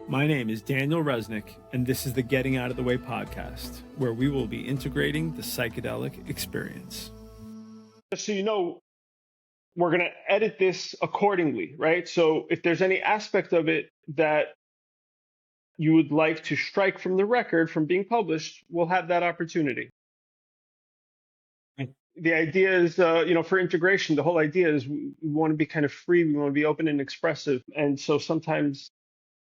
My name is Daniel Reznik, and this is the Getting Out of the Way podcast, where we will be integrating the psychedelic experience. Just so you know, we're going to edit this accordingly, right? So if there's any aspect of it that you would like to strike from the record from being published, we'll have that opportunity. The idea is, for integration, the whole idea is we want to be kind of free. We want to be open and expressive. And so sometimes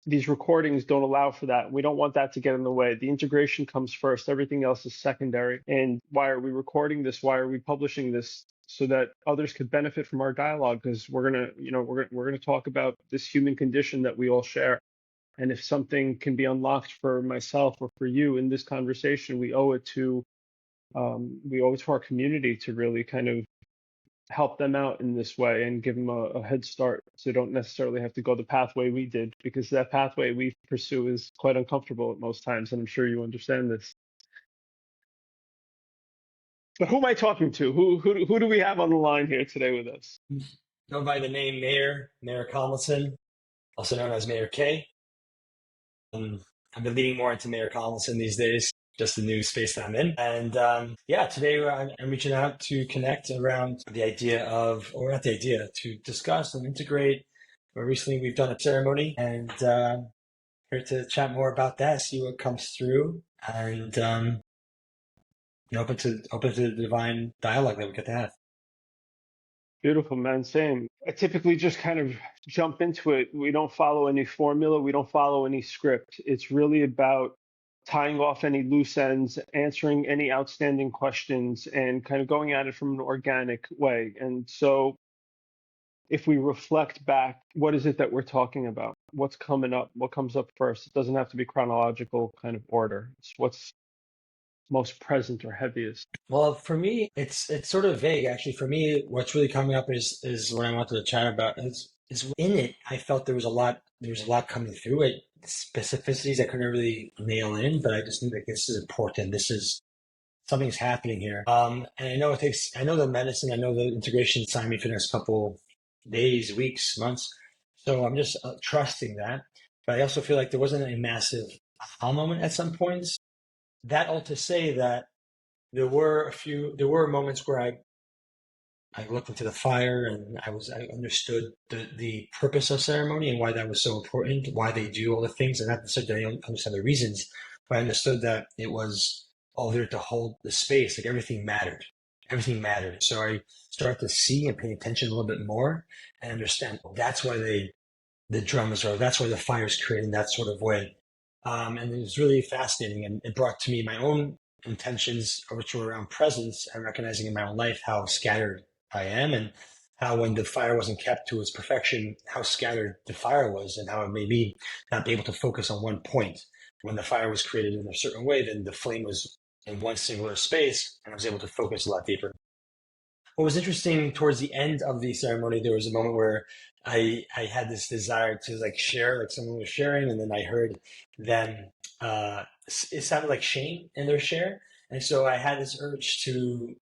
these recordings don't allow for that. We don't want that to get in the way. The integration comes first. Everything else is secondary. And why are we recording this? Why are we publishing this? So that others could benefit from our dialogue, because we're gonna talk about this human condition that we all share. And if something can be unlocked for myself or for you in this conversation, we owe it to our community to really kind of help them out in this way and give them a head start, so they don't necessarily have to go the pathway we did, because that pathway we pursue is quite uncomfortable at most times, and I'm sure you understand this. But who am I talking to? Who do we have on the line here today with us? Go by the name Meir Kalmanson, also known as Meir Kay. I've been leaning more into Meir Kalmanson these days, just the new space that I'm in. And today I'm reaching out to connect around the idea of, or not the idea, to discuss and integrate. Recently we've done a ceremony, and here to chat more about that, see what comes through, and open to the divine dialogue that we get to have. Beautiful, man. Same. I typically just kind of jump into it. We don't follow any formula. We don't follow any script. It's really about tying off any loose ends, answering any outstanding questions, and kind of going at it from an organic way. And so if we reflect back, what is it that we're talking about? What's coming up? What comes up first? It doesn't have to be chronological kind of order. It's what's most present or heaviest. Well, for me, it's sort of vague, actually. For me, what's really coming up is what I wanted to chat about. Is in it, I felt there was a lot coming through it, specificities I couldn't really nail in, but I just knew that this is important. Something's happening here. And I know the medicine, I know the integration signed me for the next couple days, weeks, months. So I'm just trusting that. But I also feel like there wasn't a massive aha moment at some points. That all to say that there were moments where I looked into the fire, and I understood the purpose of ceremony and why that was so important, why they do all the things, and not necessarily I understand the reasons, but I understood that it was all there to hold the space, like everything mattered. Everything mattered. So I started to see and pay attention a little bit more and understand that's why the drums are, that's why the fire is created in that sort of way. And it was really fascinating, and it brought to me my own intentions, which were around presence and recognizing in my own life how scattered I am, and how when the fire wasn't kept to its perfection, how scattered the fire was, and how it made me not be able to focus on one point. When the fire was created in a certain way, then the flame was in one singular space, and I was able to focus a lot deeper. What was interesting towards the end of the ceremony, there was a moment where I had this desire to share, like someone was sharing, and then I heard them, it sounded like shame in their share. And so I had this urge to,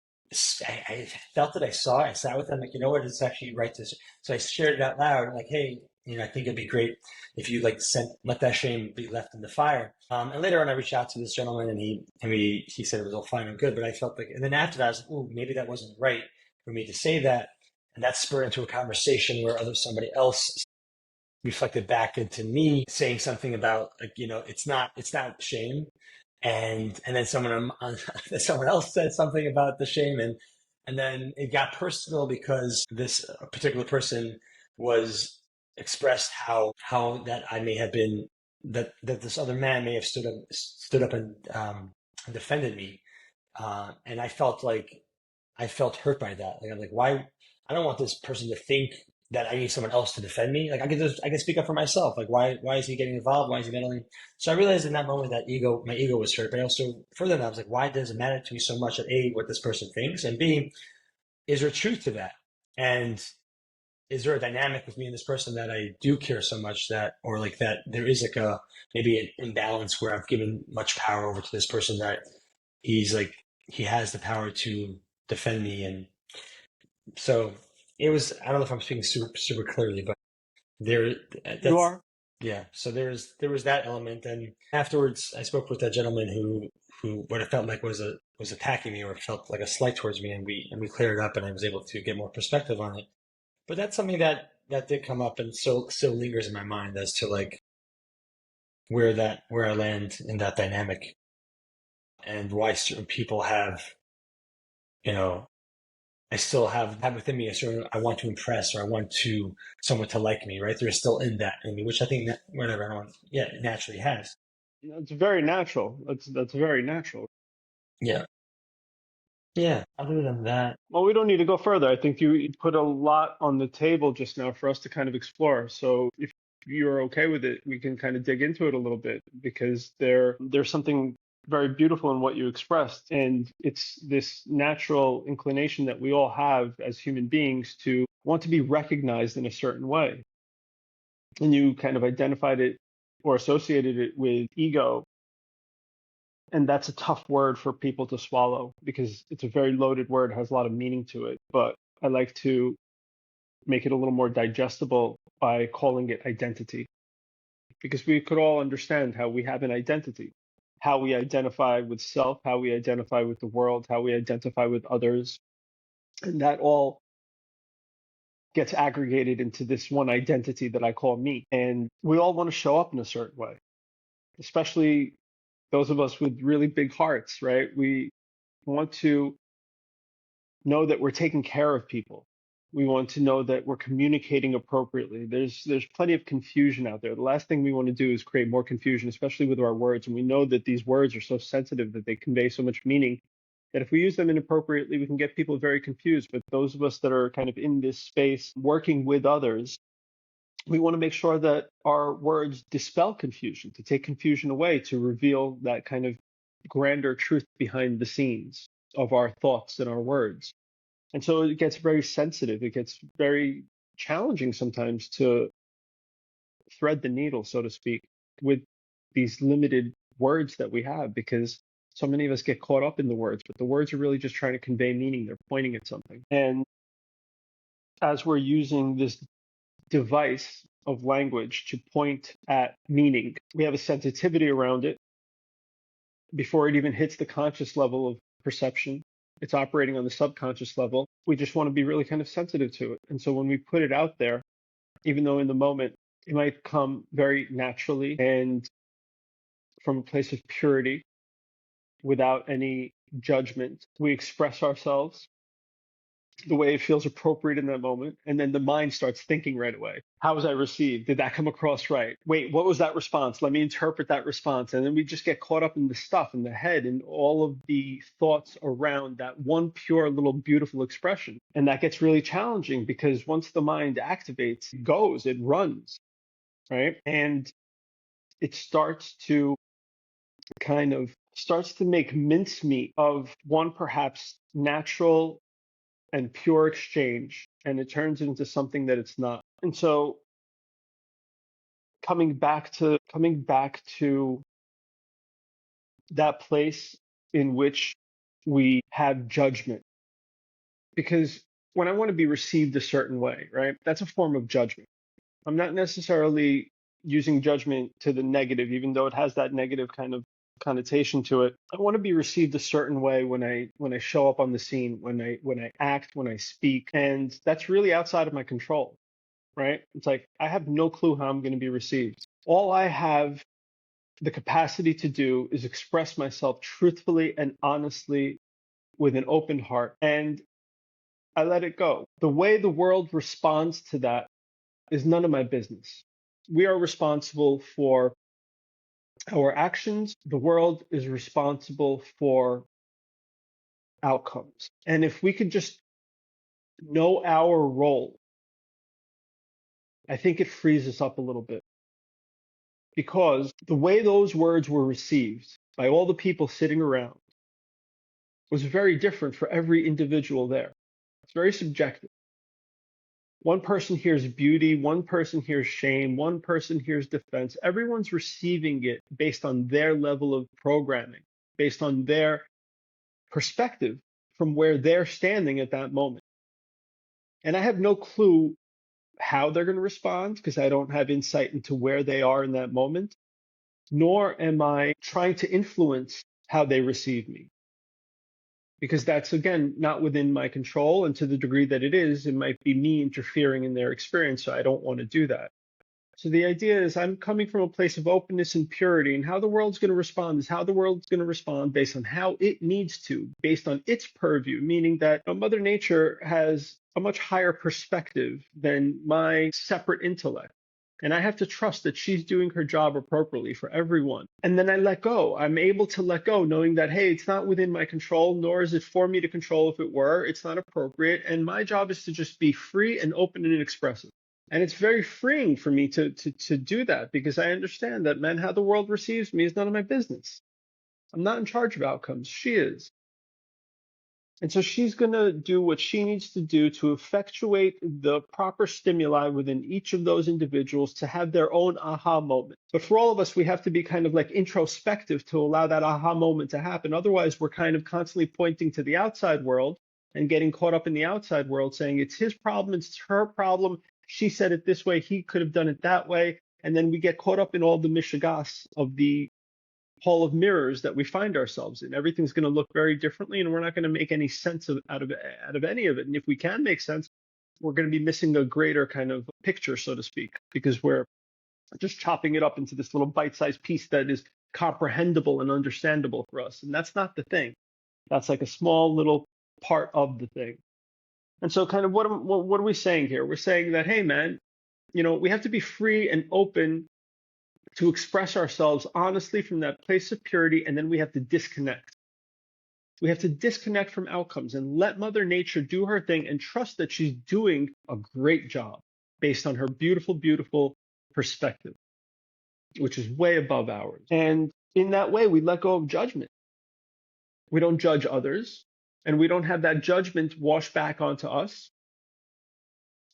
I felt that I sat with them, like, you know what, it's actually right to, so I shared it out loud, like, hey, I think it'd be great if you let that shame be left in the fire. And later on, I reached out to this gentleman, and he said it was all fine and good, but I felt like, and then after that, I was like, oh, maybe that wasn't right for me to say that. And that spurred into a conversation where somebody else reflected back into me saying something about, like, it's not shame. And then someone else said something about the shame. And then it got personal, because this particular person was expressed how that I may have been, that this other man may have stood up and defended me. And I felt hurt by that. Like, I'm like, why? I don't want this person to think that I need someone else to defend me. Like, I can speak up for myself. Like, why is he getting involved? Why is he meddling? So I realized in that moment that my ego was hurt. But also further than that, I was like, why does it matter to me so much that A, what this person thinks, and B, is there truth to that? And is there a dynamic with me and this person that I do care so much that there is maybe an imbalance where I've given much power over to this person, that he has the power to defend me. And so it was, I don't know if I'm speaking super, super clearly, but You are. Yeah. So there was that element, and afterwards, I spoke with that gentleman who what it felt like was attacking me, or it felt like a slight towards me, and we cleared it up, and I was able to get more perspective on it. But that's something that did come up, and still lingers in my mind as to like where I land in that dynamic, and why certain people have, you know, I still have within me a certain, I want to impress, or I want to someone to like me, right? There's still in that in me, which I think that whatever everyone, yeah, it naturally has. It's very natural. That's very natural. Yeah. Yeah. Other than that, Well, we don't need to go further. I think you put a lot on the table just now for us to kind of explore. So if you're okay with it, we can kind of dig into it a little bit because there's something very beautiful in what you expressed. And it's this natural inclination that we all have as human beings to want to be recognized in a certain way. And you kind of identified it or associated it with ego. And that's a tough word for people to swallow because it's a very loaded word, has a lot of meaning to it. But I like to make it a little more digestible by calling it identity because we could all understand how we have an identity, how we identify with self, how we identify with the world, how we identify with others. And that all gets aggregated into this one identity that I call me. And we all want to show up in a certain way, especially those of us with really big hearts, right? We want to know that we're taking care of people. We want to know that we're communicating appropriately. There's plenty of confusion out there. The last thing we want to do is create more confusion, especially with our words. And we know that these words are so sensitive that they convey so much meaning that if we use them inappropriately, we can get people very confused. But those of us that are kind of in this space working with others, we want to make sure that our words dispel confusion, to take confusion away, to reveal that kind of grander truth behind the scenes of our thoughts and our words. And so it gets very sensitive. It gets very challenging sometimes to thread the needle, so to speak, with these limited words that we have, because so many of us get caught up in the words, but the words are really just trying to convey meaning. They're pointing at something. And as we're using this device of language to point at meaning, we have a sensitivity around it before it even hits the conscious level of perception. It's operating on the subconscious level. We just want to be really kind of sensitive to it. And so when we put it out there, even though in the moment it might come very naturally and from a place of purity without any judgment, we express ourselves the way it feels appropriate in that moment. And then the mind starts thinking right away. How was I received? Did that come across right? Wait, what was that response? Let me interpret that response. And then we just get caught up in the stuff in the head and all of the thoughts around that one pure little beautiful expression. And that gets really challenging because once the mind activates, it runs, right? And it starts to make mincemeat of one perhaps natural and pure exchange, and it turns into something that it's not. And so coming back to that place in which we have judgment, because when I want to be received a certain way, right, that's a form of judgment. I'm not necessarily using judgment to the negative, even though it has that negative kind of connotation to it. I want to be received a certain way when I show up on the scene, when I act, when I speak, and that's really outside of my control, right? It's like I have no clue how I'm going to be received. All I have the capacity to do is express myself truthfully and honestly with an open heart, and I let it go. The way the world responds to that is none of my business. We are responsible for our actions. The world is responsible for outcomes. And if we could just know our role, I think it frees us up a little bit. Because the way those words were received by all the people sitting around was very different for every individual there. It's very subjective. One person hears beauty, one person hears shame, one person hears defense. Everyone's receiving it based on their level of programming, based on their perspective from where they're standing at that moment. And I have no clue how they're going to respond because I don't have insight into where they are in that moment, nor am I trying to influence how they receive me. Because that's, again, not within my control. And to the degree that it is, it might be me interfering in their experience. So I don't want to do that. So the idea is I'm coming from a place of openness and purity, and how the world's going to respond is how the world's going to respond based on how it needs to, based on its purview, meaning that Mother Nature has a much higher perspective than my separate intellect. And I have to trust that she's doing her job appropriately for everyone. And then I let go. I'm able to let go, knowing that, hey, it's not within my control, nor is it for me to control if it were. It's not appropriate. And my job is to just be free and open and expressive. And it's very freeing for me to do that, because I understand that, man, how the world receives me is none of my business. I'm not in charge of outcomes. She is. And so she's going to do what she needs to do to effectuate the proper stimuli within each of those individuals to have their own aha moment. But for all of us, we have to be kind of like introspective to allow that aha moment to happen. Otherwise, we're kind of constantly pointing to the outside world and getting caught up in the outside world, saying it's his problem, it's her problem. She said it this way, he could have done it that way. And then we get caught up in all the mishigas of the hall of mirrors that we find ourselves in. Everything's going to look very differently, and we're not going to make any sense out of any of it. And if we can make sense, we're going to be missing a greater kind of picture, so to speak, because we're just chopping it up into this little bite-sized piece that is comprehensible and understandable for us. And that's not the thing. That's like a small little part of the thing. And so kind of what are we saying here? We're saying that, hey, man, we have to be free and open to express ourselves honestly from that place of purity, and then we have to disconnect. We have to disconnect from outcomes and let Mother Nature do her thing and trust that she's doing a great job based on her beautiful, beautiful perspective, which is way above ours. And in that way, we let go of judgment. We don't judge others, and we don't have that judgment wash back onto us.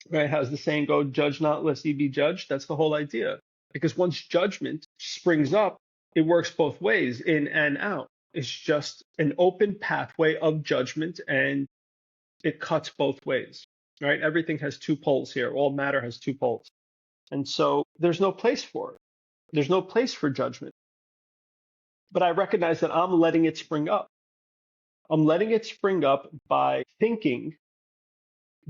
Right? How's the saying go? Judge not, lest ye be judged. That's the whole idea. Because once judgment springs up, it works both ways, in and out. It's just an open pathway of judgment, and it cuts both ways, right? Everything has two poles here. All matter has two poles. And so there's no place for it. There's no place for judgment. But I recognize that I'm letting it spring up. I'm letting it spring up by thinking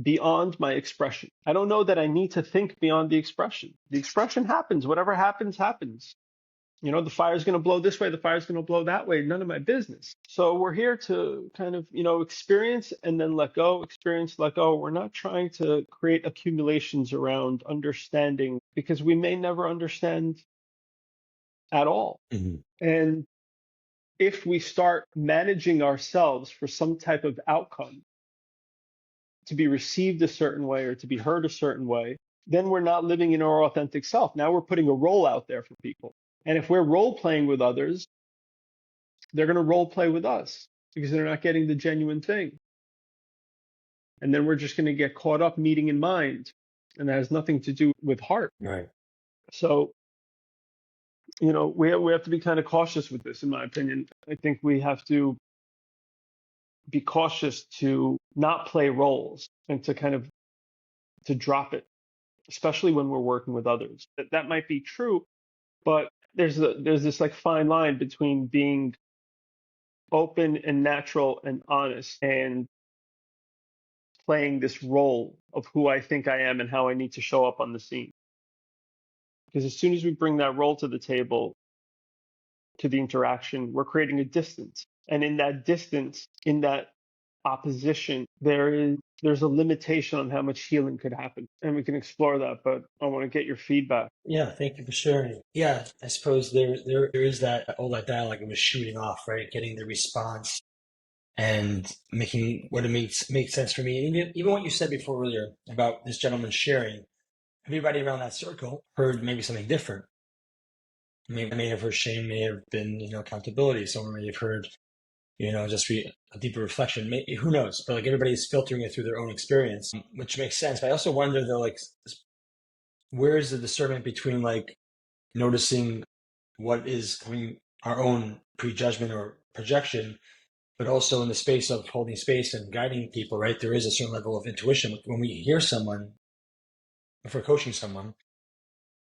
beyond my expression. I don't know that I need to think beyond the expression. The expression happens. Whatever happens, happens. The fire's going to blow this way, the fire's going to blow that way. None of my business. So we're here to kind of, experience and then let go, experience, let go. We're not trying to create accumulations around understanding, because we may never understand at all. Mm-hmm. And if we start managing ourselves for some type of outcome, to be received a certain way or to be heard a certain way, then we're not living in our authentic self. Now we're putting a role out there for people. And if we're role playing with others, they're going to role play with us because they're not getting the genuine thing. And then we're just going to get caught up meeting in mind. And that has nothing to do with heart. Right. So, we have to be kind of cautious with this, in my opinion. I think we have to be cautious to not play roles and to kind of to drop it, especially when we're working with others. That might be true, but there's this like fine line between being open and natural and honest and playing this role of who I think I am and how I need to show up on the scene. Because as soon as we bring that role to the table, to the interaction, we're creating a distance. And in that distance, in that opposition, there's a limitation on how much healing could happen. And we can explore that, but I want to get your feedback. Yeah, thank you for sharing. Yeah, I suppose there is that all that dialogue was shooting off, right? Getting the response and making what it makes sense for me. And even what you said before earlier about this gentleman sharing, everybody around that circle heard maybe something different. May have heard shame, may have been, accountability. Someone may have heard, just a deeper reflection. Maybe, who knows? But like everybody's filtering it through their own experience, which makes sense. But I also wonder though, like, where is the discernment between like noticing what is our own prejudgment or projection, but also in the space of holding space and guiding people, right? There is a certain level of intuition. When we hear someone, if we're coaching someone,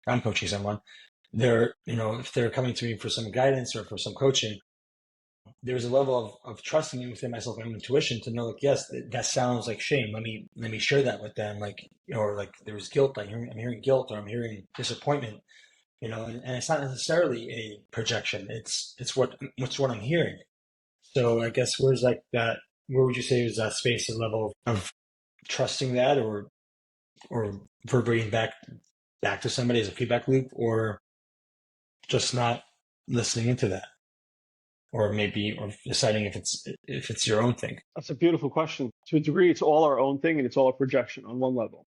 I'm coaching someone, they're, if they're coming to me for some guidance or for some coaching, there's a level of trusting within myself and intuition to know, like, yes, that sounds like shame. Let me share that with them. Like, or like there's guilt. I'm hearing guilt, or I'm hearing disappointment. And it's not necessarily a projection. It's what I'm hearing. So I guess where's like that? Where would you say is that space and level of trusting that, or reverberating back to somebody as a feedback loop, or just not listening into that? Or deciding if it's your own thing. That's a beautiful question. To a degree, it's all our own thing, and it's all a projection on one level.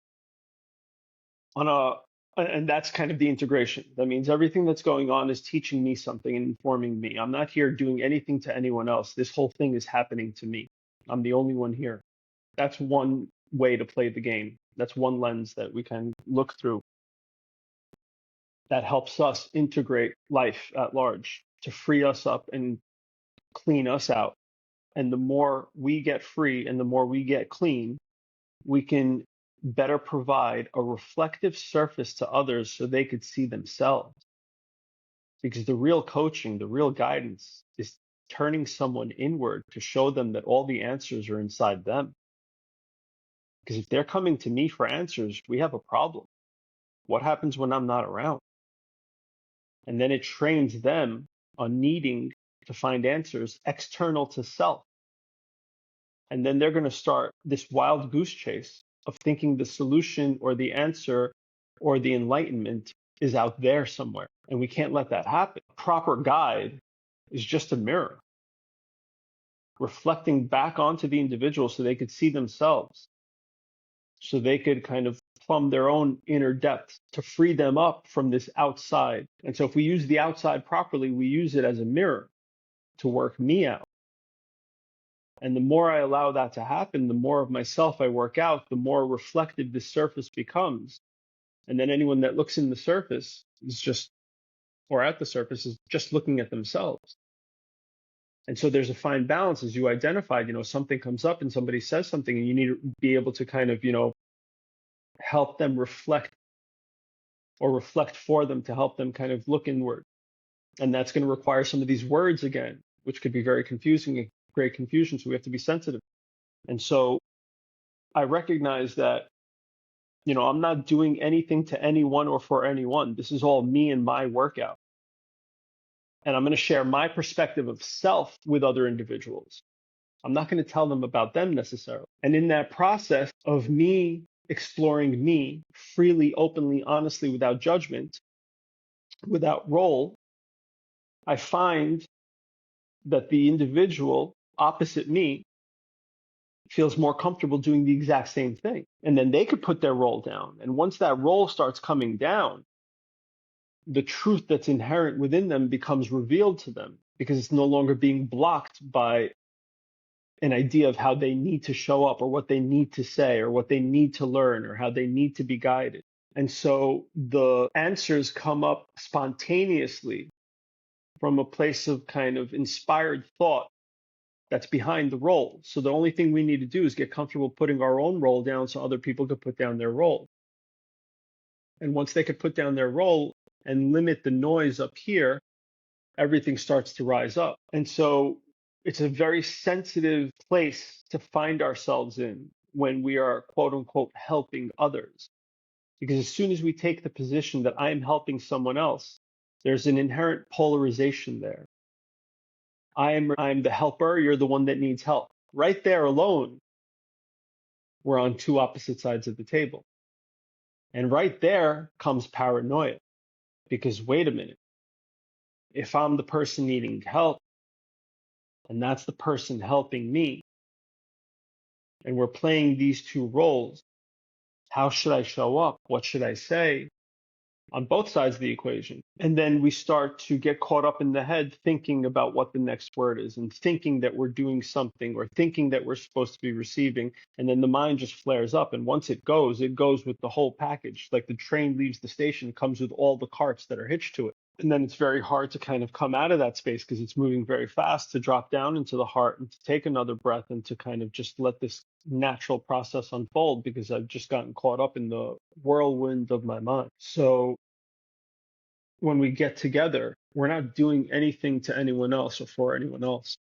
And that's kind of the integration. That means everything that's going on is teaching me something and informing me. I'm not here doing anything to anyone else. This whole thing is happening to me. I'm the only one here. That's one way to play the game. That's one lens that we can look through that helps us integrate life at large, to free us up and clean us out. And the more we get free and the more we get clean, we can better provide a reflective surface to others so they could see themselves. Because the real coaching, the real guidance is turning someone inward to show them that all the answers are inside them. Because if they're coming to me for answers, we have a problem. What happens when I'm not around? And then it trains them on needing to find answers external to self. And then they're going to start this wild goose chase of thinking the solution or the answer or the enlightenment is out there somewhere. And we can't let that happen. A proper guide is just a mirror, reflecting back onto the individual so they could see themselves, so they could kind of plumb their own inner depths to free them up from this outside. And so if we use the outside properly, we use it as a mirror to work me out. And the more I allow that to happen, the more of myself I work out, the more reflective the surface becomes. And then anyone that looks in the surface is just, or at the surface, is just looking at themselves. And so there's a fine balance, as you identified, something comes up and somebody says something and you need to be able to kind of, help them reflect or reflect for them to help them kind of look inward. And that's going to require some of these words again, which could be very confusing and create confusion. So we have to be sensitive. And so I recognize that, I'm not doing anything to anyone or for anyone. This is all me and my workout. And I'm going to share my perspective of self with other individuals. I'm not going to tell them about them necessarily. And in that process of me exploring me freely, openly, honestly, without judgment, without role, I find that the individual opposite me feels more comfortable doing the exact same thing. And then they could put their role down. And once that role starts coming down, the truth that's inherent within them becomes revealed to them because it's no longer being blocked by an idea of how they need to show up or what they need to say or what they need to learn or how they need to be guided. And so the answers come up spontaneously from a place of kind of inspired thought that's behind the role. So the only thing we need to do is get comfortable putting our own role down so other people could put down their role. And once they could put down their role and limit the noise up here, everything starts to rise up. And so it's a very sensitive place to find ourselves in when we are, quote unquote, helping others. Because as soon as we take the position that I am helping someone else, there's an inherent polarization there. I'm the helper, you're the one that needs help. Right there alone, we're on two opposite sides of the table. And right there comes paranoia. Because wait a minute, if I'm the person needing help, and that's the person helping me, and we're playing these two roles, how should I show up? What should I say? On both sides of the equation. And then we start to get caught up in the head thinking about what the next word is and thinking that we're doing something or thinking that we're supposed to be receiving. And then the mind just flares up. And once it goes with the whole package. Like the train leaves the station, it comes with all the carts that are hitched to it. And then it's very hard to kind of come out of that space because it's moving very fast, to drop down into the heart and to take another breath and to kind of just let this natural process unfold, because I've just gotten caught up in the whirlwind of my mind. So when we get together, we're not doing anything to anyone else or for anyone else.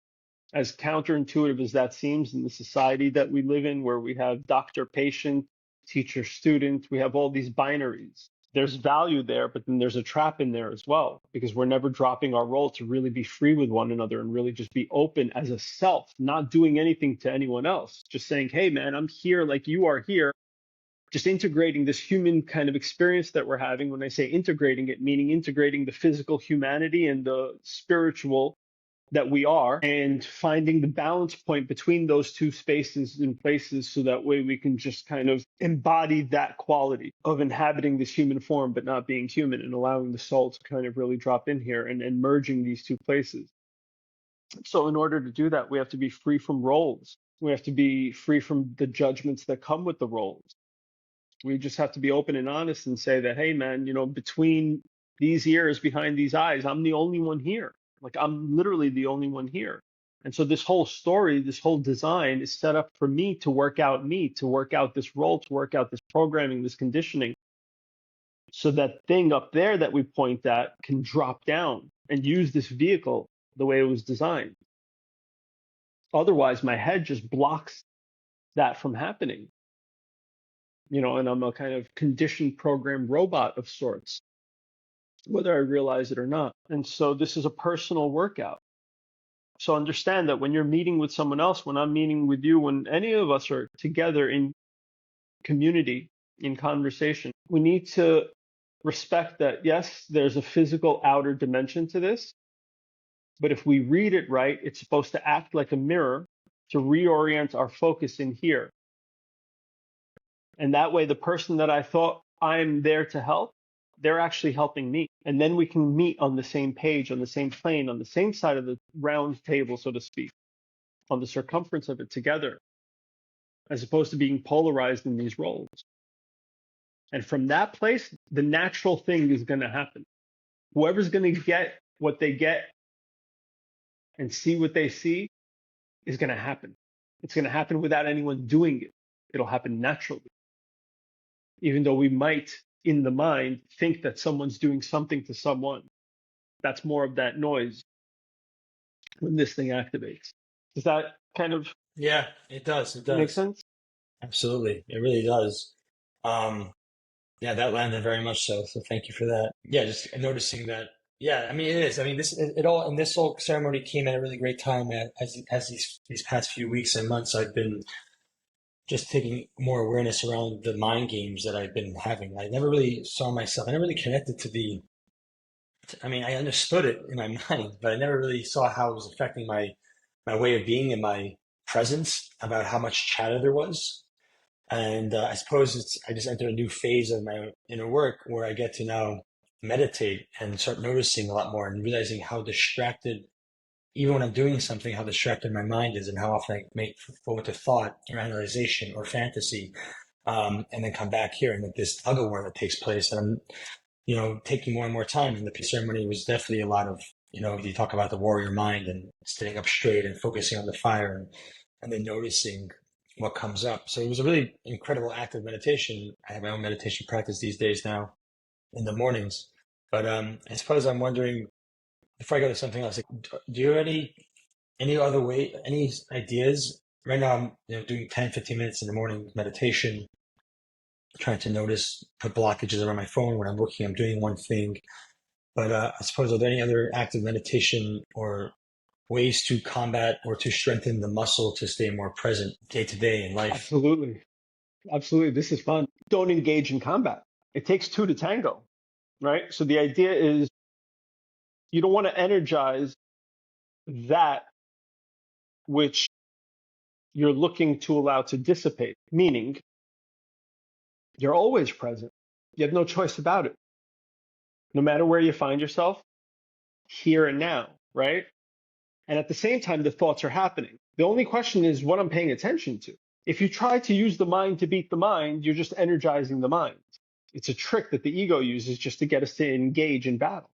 As counterintuitive as that seems in the society that we live in, where we have doctor, patient, teacher, student, we have all these binaries. There's value there, but then there's a trap in there as well, because we're never dropping our role to really be free with one another and really just be open as a self, not doing anything to anyone else. Just saying, hey, man, I'm here like you are here. Just integrating this human kind of experience that we're having. When I say integrating it, meaning integrating the physical humanity and the spiritual that we are, and finding the balance point between those two spaces and places, so that way we can just kind of embody that quality of inhabiting this human form but not being human, and allowing the soul to kind of really drop in here and merging these two places. So in order to do that, we have to be free from roles. We have to be free from the judgments that come with the roles. We just have to be open and honest and say that, hey, man, between these ears, behind these eyes, I'm the only one here. Like, I'm literally the only one here. And so this whole story, this whole design is set up for me, to work out this role, to work out this programming, this conditioning, so that thing up there that we point at can drop down and use this vehicle the way it was designed. Otherwise, my head just blocks that from happening. And I'm a kind of conditioned program robot of sorts, whether I realize it or not. And so this is a personal workout. So understand that when you're meeting with someone else, when I'm meeting with you, when any of us are together in community, in conversation, we need to respect that, yes, there's a physical outer dimension to this, but if we read it right, it's supposed to act like a mirror to reorient our focus in here. And that way, the person that I thought I'm there to help, they're actually helping me. And then we can meet on the same page, on the same plane, on the same side of the round table, so to speak, on the circumference of it together, as opposed to being polarized in these roles. And from that place, the natural thing is going to happen. Whoever's going to get what they get and see what they see is going to happen. It's going to happen without anyone doing it. It'll happen naturally. Even though we might, in the mind, think that someone's doing something to someone. That's more of that noise when this thing activates. Does that kind of Yeah, it does. It make does. sense? Absolutely. It really does. Yeah, that landed very much so. So thank you for that. Yeah, just noticing that. Yeah, I mean, it is. I mean, this whole ceremony came at a really great time. As these past few weeks and months, I've been just taking more awareness around the mind games that I've been having. I never really saw myself. I never really connected to I mean, I understood it in my mind, but I never really saw how it was affecting my way of being and my presence, about how much chatter there was. And I suppose I just entered a new phase of my inner work, where I get to now meditate and start noticing a lot more and realizing how distracted, even when I'm doing something, how distracted my mind is, and how often I may fall into thought or analyzation or fantasy, and then come back here, and like this tug of war that takes place. And I'm, taking more and more time. And the peace ceremony was definitely a lot of, you talk about the warrior mind and sitting up straight and focusing on the fire, and then noticing what comes up. So it was a really incredible act of meditation. I have my own meditation practice these days now in the mornings. But I suppose I'm wondering, before I go to something else, like, do you have any other way, any ideas? Right now I'm doing 10, 15 minutes in the morning meditation, trying to notice, put blockages around my phone. When I'm working, I'm doing one thing. But I suppose, are there any other active meditation or ways to combat or to strengthen the muscle to stay more present day to day in life? Absolutely. Absolutely. This is fun. Don't engage in combat. It takes two to tango, right? So the idea is, you don't want to energize that which you're looking to allow to dissipate, meaning you're always present. You have no choice about it. No matter where you find yourself, here and now, right? And at the same time, the thoughts are happening. The only question is what I'm paying attention to. If you try to use the mind to beat the mind, you're just energizing the mind. It's a trick that the ego uses just to get us to engage in battle.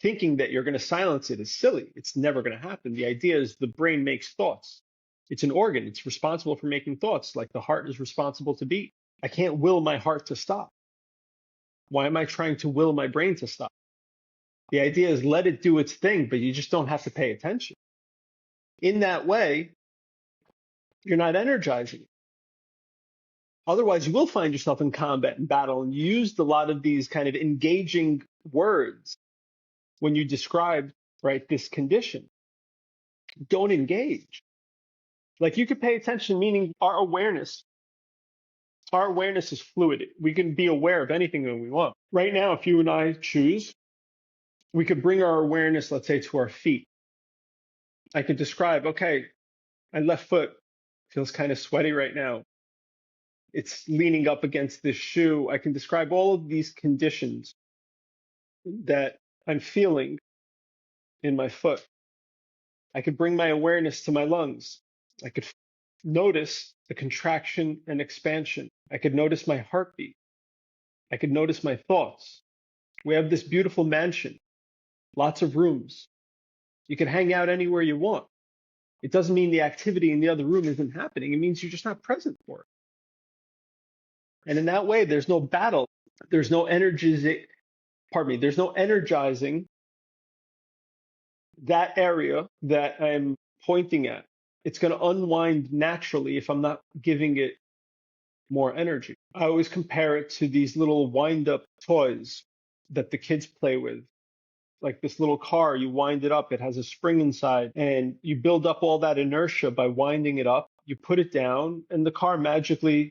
thinking that you're going to silence it is silly. It's never going to happen. The idea is the brain makes thoughts. It's an organ. It's responsible for making thoughts, like the heart is responsible to beat. I can't will my heart to stop. Why am I trying to will my brain to stop? The idea is let it do its thing, but you just don't have to pay attention. In that way, you're not energizing it. Otherwise, you will find yourself in combat and battle, and you used a lot of these kind of engaging words when you describe, right, this condition. Don't engage. Like you could pay attention, meaning our awareness is fluid. We can be aware of anything that we want. Right now, if you and I choose, we could bring our awareness, let's say, to our feet. I could describe, okay, my left foot feels kind of sweaty right now. It's leaning up against this shoe. I can describe all of these conditions that I'm feeling in my foot. I could bring my awareness to my lungs. I could notice the contraction and expansion. I could notice my heartbeat. I could notice my thoughts. We have this beautiful mansion, lots of rooms. You can hang out anywhere you want. It doesn't mean the activity in the other room isn't happening. It means you're just not present for it. And in that way, there's no battle. There's no energizing that area that I'm pointing at. It's going to unwind naturally if I'm not giving it more energy. I always compare it to these little wind-up toys that the kids play with. Like this little car, you wind it up, it has a spring inside, and you build up all that inertia by winding it up. You put it down, and the car magically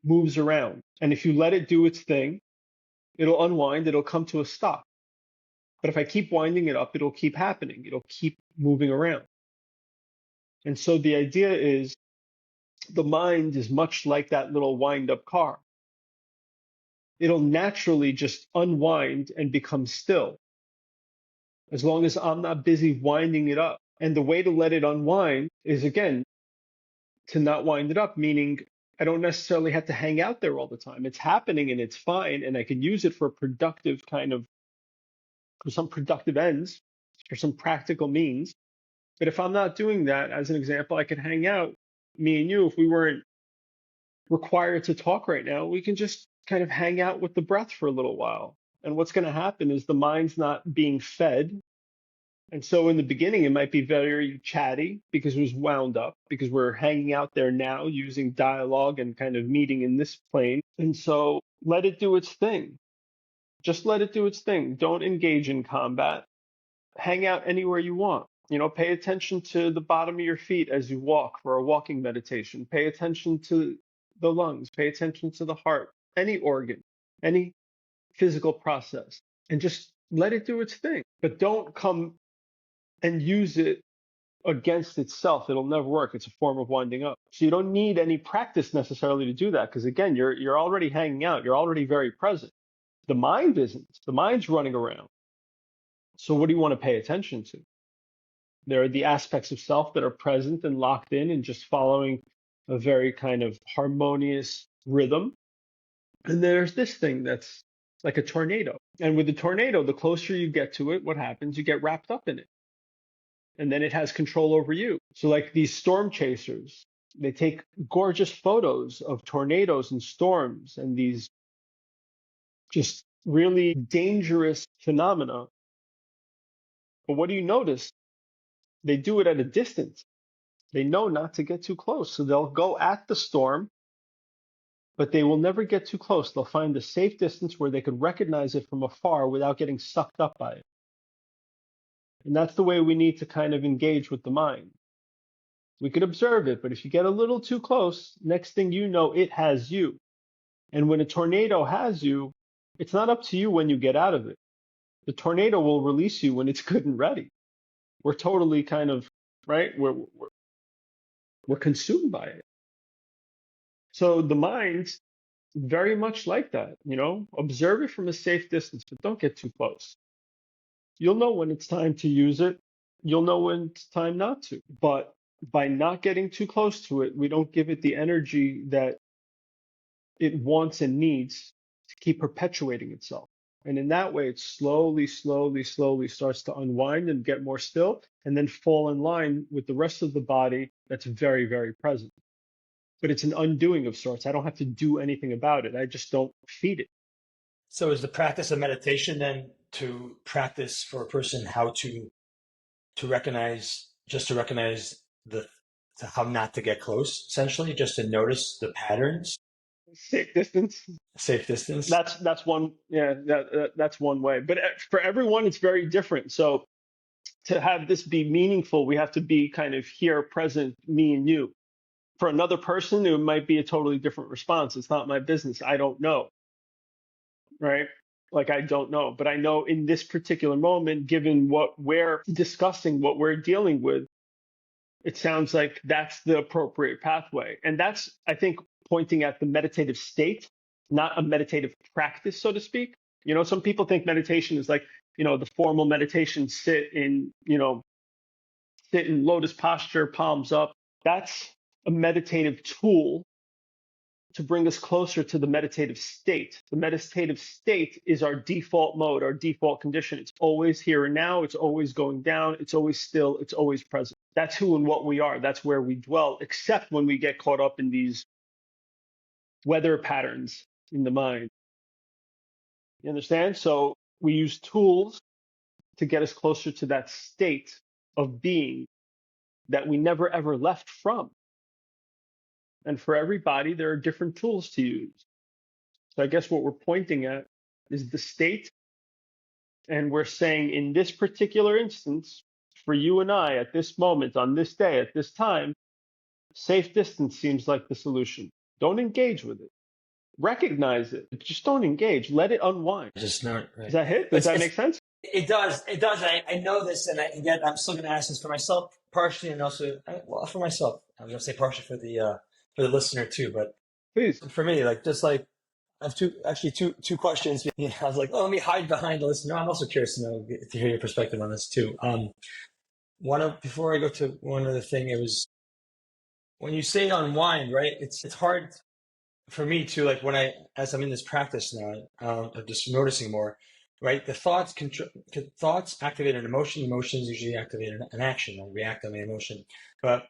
moves around. And if you let it do its thing, it'll unwind, it'll come to a stop. But if I keep winding it up, it'll keep happening. It'll keep moving around. And so the idea is the mind is much like that little wind-up car. It'll naturally just unwind and become still, as long as I'm not busy winding it up. And the way to let it unwind is, again, to not wind it up, meaning I don't necessarily have to hang out there all the time. It's happening and it's fine, and I can use it for some productive ends, for some practical means. But if I'm not doing that, as an example, I could hang out, me and you, if we weren't required to talk right now, we can just kind of hang out with the breath for a little while. And what's going to happen is the mind's not being fed. And so in the beginning, it might be very chatty because it was wound up, because we're hanging out there now using dialogue and kind of meeting in this plane. And so let it do its thing. Just let it do its thing. Don't engage in combat. Hang out anywhere you want. Pay attention to the bottom of your feet as you walk for a walking meditation. Pay attention to the lungs. Pay attention to the heart, any organ, any physical process, and just let it do its thing. But don't come and use it against itself. It'll never work. It's a form of winding up. So you don't need any practice necessarily to do that, because again, you're already hanging out. You're already very present. The mind isn't. The mind's running around. So what do you want to pay attention to? There are the aspects of self that are present and locked in and just following a very kind of harmonious rhythm. And there's this thing that's like a tornado. And with the tornado, the closer you get to it, what happens? You get wrapped up in it. And then it has control over you. So like these storm chasers, they take gorgeous photos of tornadoes and storms and these just really dangerous phenomena. But what do you notice? They do it at a distance. They know not to get too close. So they'll go at the storm, but they will never get too close. They'll find a safe distance where they could recognize it from afar without getting sucked up by it. And that's the way we need to kind of engage with the mind. We could observe it, but if you get a little too close, next thing you know, it has you. And when a tornado has you, it's not up to you when you get out of it. The tornado will release you when it's good and ready. We're totally kind of, right? We're consumed by it. So the mind's very much like that, observe it from a safe distance, but don't get too close. You'll know when it's time to use it. You'll know when it's time not to. But by not getting too close to it, we don't give it the energy that it wants and needs to keep perpetuating itself. And in that way, it slowly, slowly, slowly starts to unwind and get more still, and then fall in line with the rest of the body that's very, very present. But it's an undoing of sorts. I don't have to do anything about it. I just don't feed it. So is the practice of meditation then to practice for a person how to recognize, just to recognize the to how not to get close, essentially, just to notice the patterns, Safe distance. safe distance? That's one. Yeah, that's one way. But for everyone, it's very different. So to have this be meaningful, we have to be kind of here, present, me and you. For another person, it might be a totally different response. It's not my business. I don't know. Right? Like I don't know. But I know in this particular moment, given what we're discussing, what we're dealing with, it sounds like that's the appropriate pathway. And that's, I think, pointing at the meditative state, not a meditative practice, so to speak. You know, some people think meditation is like, the formal meditation, sit in lotus posture, palms up. That's a meditative tool to bring us closer to the meditative state. The meditative state is our default mode, our default condition. It's always here and now. It's always going down. It's always still. It's always present. That's who and what we are. That's where we dwell, except when we get caught up in these weather patterns in the mind. You understand? So we use tools to get us closer to that state of being that we never ever left from. And for everybody, there are different tools to use. So I guess what we're pointing at is the state. And we're saying in this particular instance, for you and I at this moment, on this day, at this time, safe distance seems like the solution. Don't engage with it. Recognize it. Just don't engage. Let it unwind. Just not right. Does that hit? Does that make sense? It does. It does. I know this, and yet I'm still going to ask this for myself partially, and also for myself. I was going to say partially for the listener too, but Please. For me, I have two questions. I was like, let me hide behind the listener. No, I'm also curious to hear your perspective on this too. Before I go to one other thing, it was when you say unwind, right? It's hard for me to, like, as I'm in this practice now, of just noticing more, right? The thoughts activate an emotion. Emotions usually activate an action. I react on the emotion, but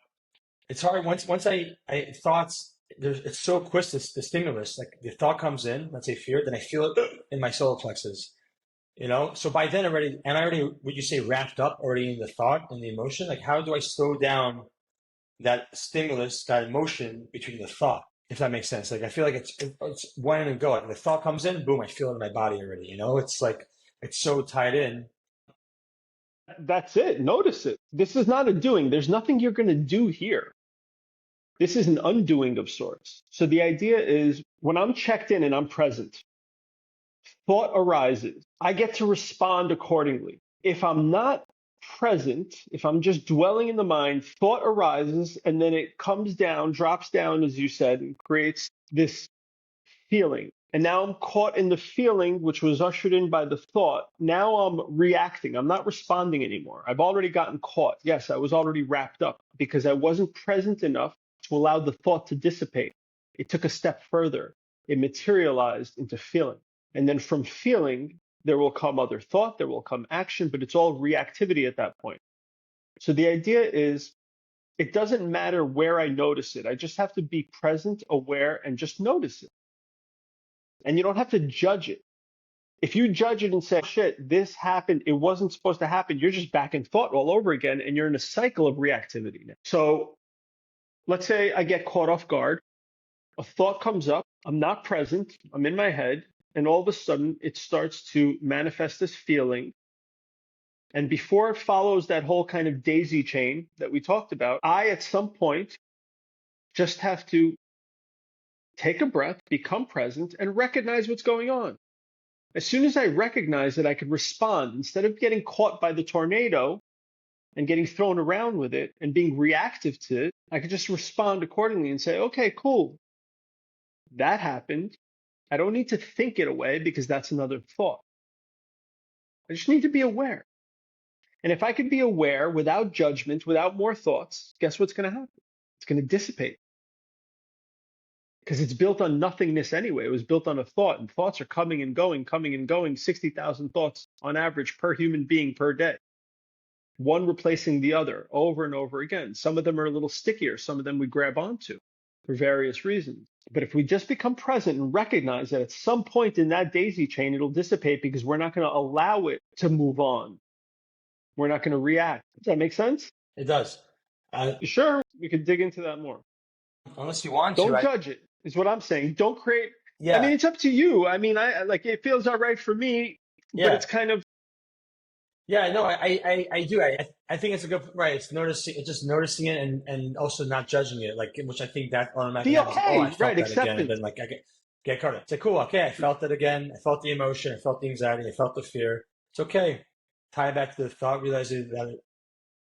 it's hard once thoughts. It's so quick, the stimulus. Like the thought comes in, let's say fear, then I feel it in my solar plexus. So by then would you say, wrapped up already in the thought and the emotion? Like, how do I slow down that stimulus, that emotion between the thought? If that makes sense. Like, I feel like it's one and go. Like the thought comes in, boom, I feel it in my body already. It's like, it's so tied in. That's it. Notice it. This is not a doing. There's nothing you're going to do here. This is an undoing of sorts. So the idea is when I'm checked in and I'm present, thought arises. I get to respond accordingly. If I'm not present, if I'm just dwelling in the mind, thought arises and then it comes down, drops down, as you said, and creates this feeling. And now I'm caught in the feeling, which was ushered in by the thought. Now I'm reacting. I'm not responding anymore. I've already gotten caught. Yes, I was already wrapped up because I wasn't present enough to allow the thought to dissipate. It took a step further. It materialized into feeling. And then from feeling, there will come other thought, there will come action, but it's all reactivity at that point. So the idea is, it doesn't matter where I notice it. I just have to be present, aware, and just notice it. And you don't have to judge it. If you judge it and say, shit, this happened, it wasn't supposed to happen, you're just back in thought all over again, and you're in a cycle of reactivity now. So let's say I get caught off guard. A thought comes up. I'm not present. I'm in my head. And all of a sudden, it starts to manifest this feeling. And before it follows that whole kind of daisy chain that we talked about, I, at some point, just have to take a breath, become present, and recognize what's going on. As soon as I recognize it, I can respond. Instead of getting caught by the tornado and getting thrown around with it and being reactive to it, I could just respond accordingly and say, okay, cool. That happened. I don't need to think it away because that's another thought. I just need to be aware. And if I could be aware without judgment, without more thoughts, guess what's going to happen? It's going to dissipate. because it's built on nothingness anyway. It was built on a thought, and thoughts are coming and going, 60,000 thoughts on average per human being per day, one replacing the other over and over again. Some of them are a little stickier. Some of them we grab onto for various reasons. But if we just become present and recognize that at some point in that daisy chain, it'll dissipate because we're not going to allow it to move on. We're not going to react. Does that make sense? It does. Sure, we could dig into that more. Unless you want to. Don't judge it, is what I'm saying. Don't create. Yeah. I mean, it's up to you. I mean, I like it feels all right for me, Yeah. but it's kind of. Yeah, no, I do. I think it's a good, right. It's just noticing it and also not judging it, like, which I think that automatically Be happens. okay, I felt right, that accept again, it. and then like I get caught up. It's like, cool, okay, I felt it again. I felt the emotion, I felt the anxiety, I felt the fear. It's okay. Tie it back to the thought, realizing that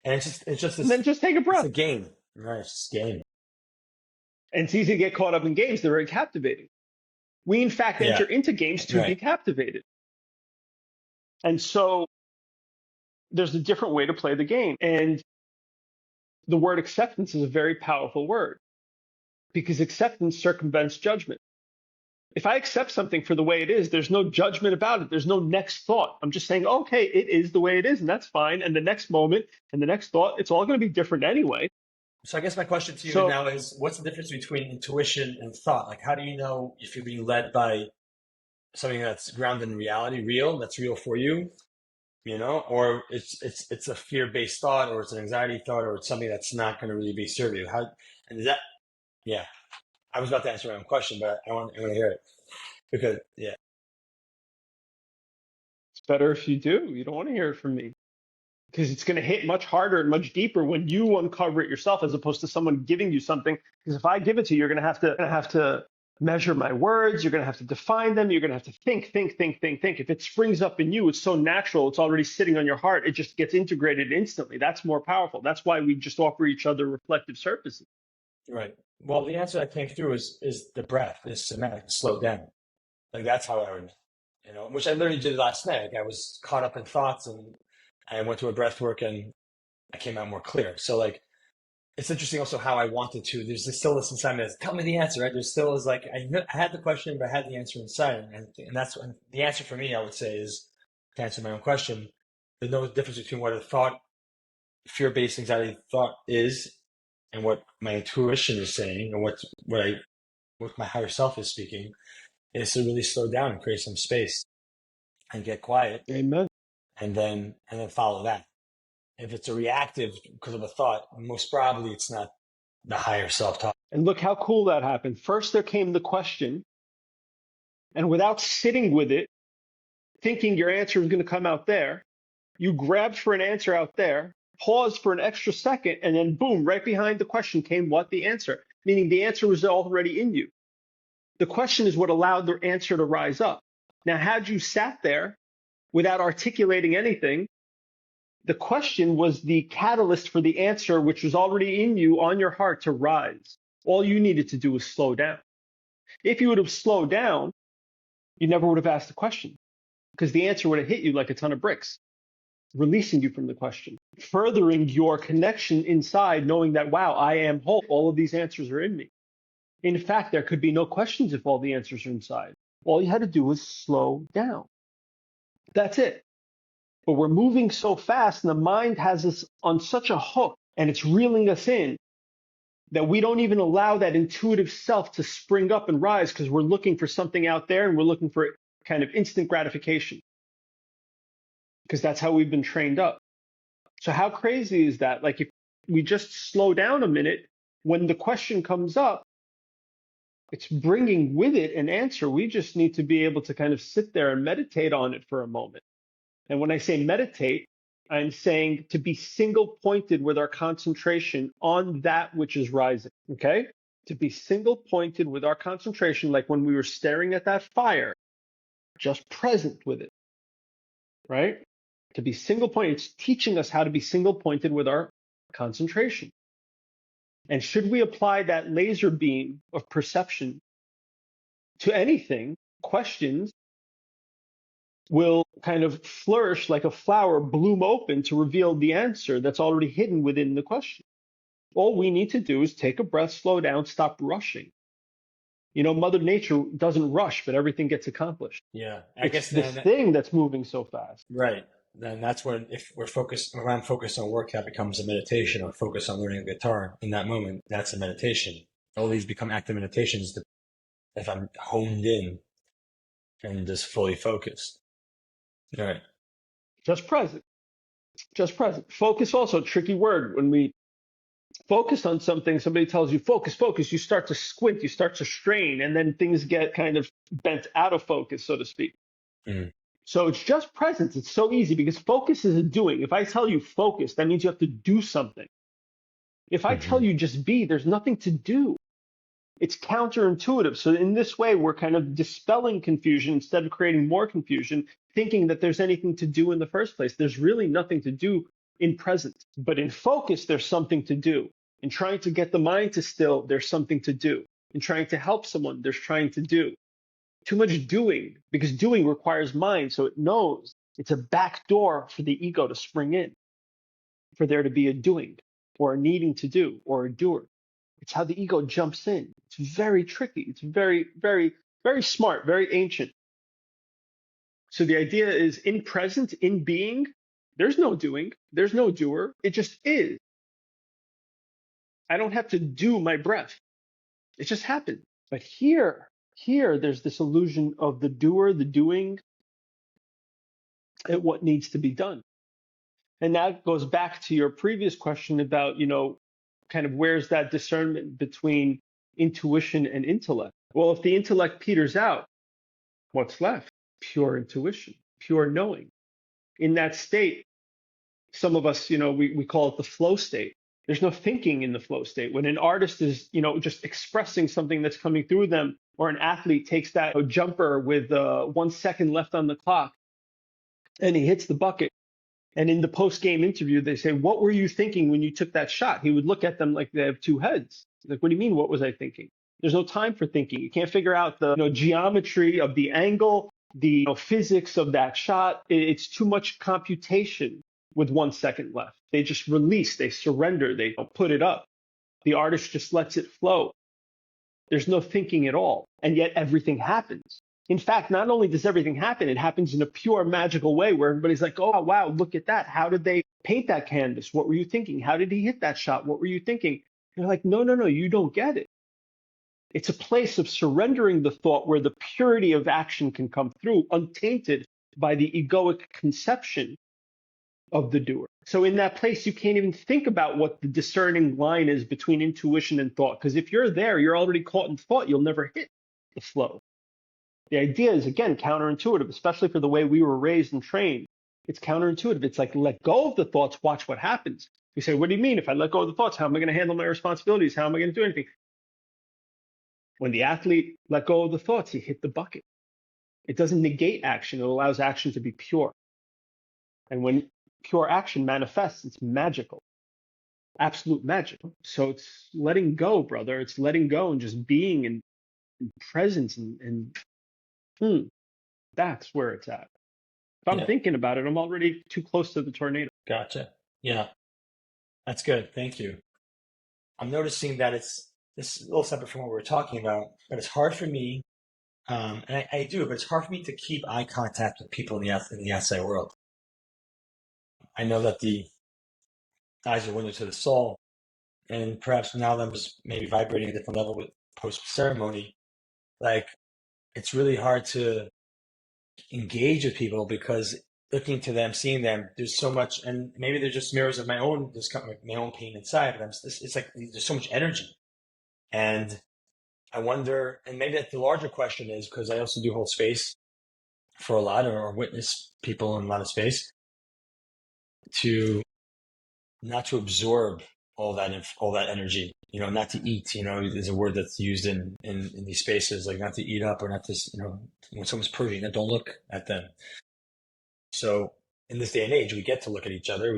and it's just this, And then just take a breath. It's a game, right? It's just a game. And it's easy to get caught up in games. They're very captivating. We, in fact, enter into games to be captivated. And so there's a different way to play the game. And the word acceptance is a very powerful word because acceptance circumvents judgment. If I accept something for the way it is, there's no judgment about it. There's no next thought. I'm just saying, okay, it is the way it is, and that's fine. And the next moment and the next thought, it's all going to be different anyway. So I guess my question to you now is, what's the difference between intuition and thought? Like, how do you know if you're being led by something that's grounded in reality, that's real for you, or it's a fear-based thought, or it's an anxiety thought, or it's something that's not going to really be serve you? Yeah. I was about to answer my own question, but I want to hear it because, yeah. It's better if you do. You don't want to hear it from me because it's going to hit much harder and much deeper when you uncover it yourself as opposed to someone giving you something. Because if I give it to you, you're going to have to measure my words. You're going to have to define them. You're going to have to think. If it springs up in you, it's so natural. It's already sitting on your heart. It just gets integrated instantly. That's more powerful. That's why we just offer each other reflective surfaces. Right. Well, the answer that came through is the breath, is somatic, slow down. Like, that's how I would, which I literally did last night. Like, I was caught up in thoughts and I went to a breath work and I came out more clear. So, like, it's interesting also how I wanted to. There's still this inside me that's, tell me the answer, right? There still is like, I had the question, but I had the answer inside. And that's when the answer for me, I would say, is to answer my own question. There's no difference between what a thought, fear-based anxiety thought is and what my intuition is saying, or what my higher self is speaking, is to really slow down and create some space and get quiet. Amen. And then follow that. If it's a reactive because of a thought, most probably it's not the higher self-talk. And look how cool that happened. First, there came the question, and without sitting with it, thinking your answer was going to come out there, you grabbed for an answer out there, paused for an extra second, and then boom, right behind the question came what? The answer, meaning the answer was already in you. The question is what allowed the answer to rise up. Now, had you sat there without articulating anything, the question was the catalyst for the answer, which was already in you on your heart to rise. All you needed to do was slow down. If you would have slowed down, you never would have asked the question because the answer would have hit you like a ton of bricks, releasing you from the question, furthering your connection inside, knowing that, wow, I am whole. All of these answers are in me. In fact, there could be no questions if all the answers are inside. All you had to do was slow down. That's it. But we're moving so fast and the mind has us on such a hook and it's reeling us in that we don't even allow that intuitive self to spring up and rise because we're looking for something out there and we're looking for kind of instant gratification because that's how we've been trained up. So how crazy is that? Like if we just slow down a minute, when the question comes up, it's bringing with it an answer. We just need to be able to kind of sit there and meditate on it for a moment. And when I say meditate, I'm saying to be single pointed with our concentration on that which is rising, okay? To be single pointed with our concentration, like when we were staring at that fire, just present with it, right? To be single pointed, it's teaching us how to be single pointed with our concentration. And should we apply that laser beam of perception to anything, questions will kind of flourish like a flower, bloom open to reveal the answer that's already hidden within the question. All we need to do is take a breath, slow down, stop rushing. Mother Nature doesn't rush, but everything gets accomplished. Yeah. It's this thing that's moving so fast. Right. Then that's when, if I'm focused on work, that becomes a meditation, or focused on learning a guitar in that moment, that's a meditation. All these become active meditations if I'm honed in and just fully focused. Right. Just present. Just present. Focus also, a tricky word. When we focus on something, somebody tells you, focus, focus, you start to squint, you start to strain, and then things get kind of bent out of focus, so to speak. Mm. So it's just presence. It's so easy because focus is a doing. If I tell you focus, that means you have to do something. If I tell you just be, there's nothing to do. It's counterintuitive. So in this way, we're kind of dispelling confusion instead of creating more confusion, thinking that there's anything to do in the first place. There's really nothing to do in presence. But in focus, there's something to do. In trying to get the mind to still, there's something to do. In trying to help someone, there's trying to do. Too much doing, because doing requires mind, so it knows it's a back door for the ego to spring in, for there to be a doing, or a needing to do, or a doer. It's how the ego jumps in. It's very tricky. It's very, very, very smart, very ancient. So the idea is in present, in being, there's no doing, there's no doer. It just is. I don't have to do my breath. It just happens. But here, there's this illusion of the doer, the doing, and what needs to be done. And that goes back to your previous question about, kind of where's that discernment between intuition and intellect? Well, if the intellect peters out, what's left? Pure intuition, pure knowing. In that state, some of us, we call it the flow state. There's no thinking in the flow state. When an artist is, just expressing something that's coming through them, or an athlete takes that jumper with 1 second left on the clock and he hits the bucket. And in the post-game interview, they say, what were you thinking when you took that shot? He would look at them like they have two heads. Like, what do you mean, what was I thinking? There's no time for thinking. You can't figure out the geometry of the angle, the physics of that shot. It's too much computation with 1 second left. They just release, they surrender, they put it up. The artist just lets it flow. There's no thinking at all. And yet everything happens. In fact, not only does everything happen, it happens in a pure magical way where everybody's like, oh, wow, look at that. How did they paint that canvas? What were you thinking? How did he hit that shot? What were you thinking? You're like, no, you don't get it. It's a place of surrendering the thought where the purity of action can come through, untainted by the egoic conception of the doer. So in that place, you can't even think about what the discerning line is between intuition and thought. Because if you're there, you're already caught in thought. You'll never hit the flow. The idea is, again, counterintuitive, especially for the way we were raised and trained. It's counterintuitive. It's like, let go of the thoughts, watch what happens. You say, what do you mean? If I let go of the thoughts, how am I going to handle my responsibilities? How am I going to do anything? When the athlete let go of the thoughts, he hit the bucket. It doesn't negate action. It allows action to be pure. And when pure action manifests, it's magical, absolute magic. So it's letting go, brother. It's letting go and just being in presence and that's where it's at. If I'm thinking about it, I'm already too close to the tornado. Gotcha. Yeah. That's good. Thank you. I'm noticing that this is a little separate from what we were talking about, but it's hard for me, and I do, but it's hard for me to keep eye contact with people in the outside world. I know that the eyes are window to the soul, and perhaps now that I'm just maybe vibrating at a different level with post-ceremony, like it's really hard to engage with people because looking to them, seeing them, there's so much, and maybe they're just mirrors of my own my own pain inside. But it's like there's so much energy, and I wonder, and maybe that the larger question is because I also do hold space for a lot or witness people in a lot of space to not to absorb all that energy, not to eat. There's a word that's used in these spaces, like not to eat up or not to, when someone's purging, don't look at them. So in this day and age, we get to look at each other.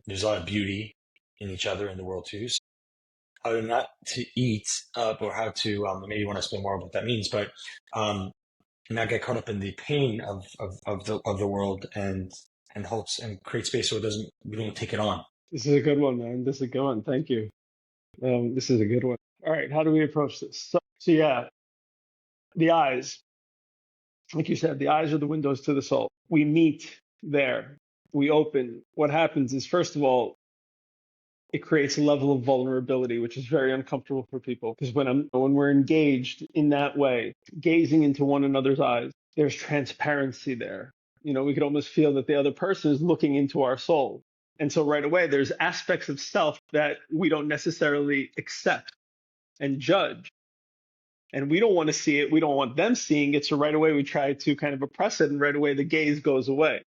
There's a lot of beauty in each other in the world too. So how to not to eat up or how to, maybe you want to explain more what that means, but not get caught up in the pain of the world and helps and create space so we don't take it on. This is a good one, man. This is a good one. Thank you. This is a good one. All right. How do we approach this? So yeah, the eyes, like you said, the eyes are the windows to the soul. We meet there. We open. What happens is, first of all, it creates a level of vulnerability, which is very uncomfortable for people. Because when we're engaged in that way, gazing into one another's eyes, there's transparency there. We could almost feel that the other person is looking into our soul. And so right away, there's aspects of self that we don't necessarily accept and judge. And we don't want to see it. We don't want them seeing it. So right away, we try to kind of oppress it. And right away, the gaze goes away.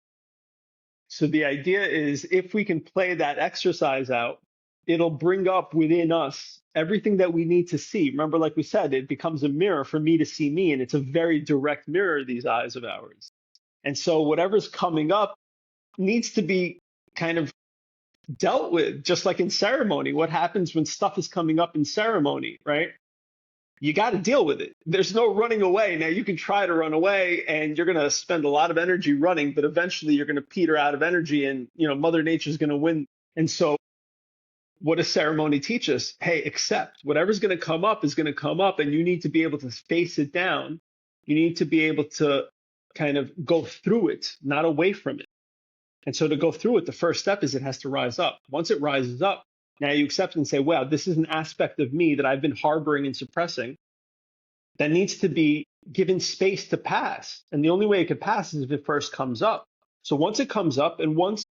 So the idea is, if we can play that exercise out, it'll bring up within us everything that we need to see. Remember, like we said, it becomes a mirror for me to see me. And it's a very direct mirror, these eyes of ours. And so whatever's coming up needs to be kind of dealt with, just like in ceremony. What happens when stuff is coming up in ceremony, right? You got to deal with it. There's no running away. Now, you can try to run away and you're going to spend a lot of energy running, but eventually you're going to peter out of energy and, Mother Nature's going to win. And so what does ceremony teach us? Hey, accept. Whatever's going to come up is going to come up, and you need to be able to face it down. You need to be able to kind of go through it, not away from it. And so to go through it, the first step is it has to rise up. Once it rises up, now you accept it and say, wow, this is an aspect of me that I've been harboring and suppressing that needs to be given space to pass. And the only way it could pass is if it first comes up. So once it comes up, and once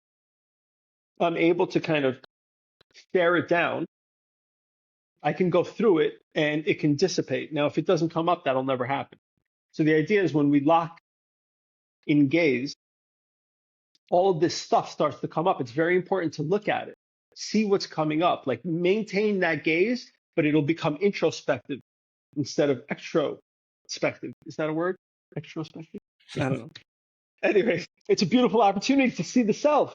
I'm able to kind of stare it down, I can go through it and it can dissipate. Now, if it doesn't come up, that'll never happen. So the idea is, when we lock in gaze, all of this stuff starts to come up. It's very important to look at it, see what's coming up, like maintain that gaze, but it'll become introspective instead of extrospective. Is that a word? Extrospective? I don't know. Anyway, it's a beautiful opportunity to see the self.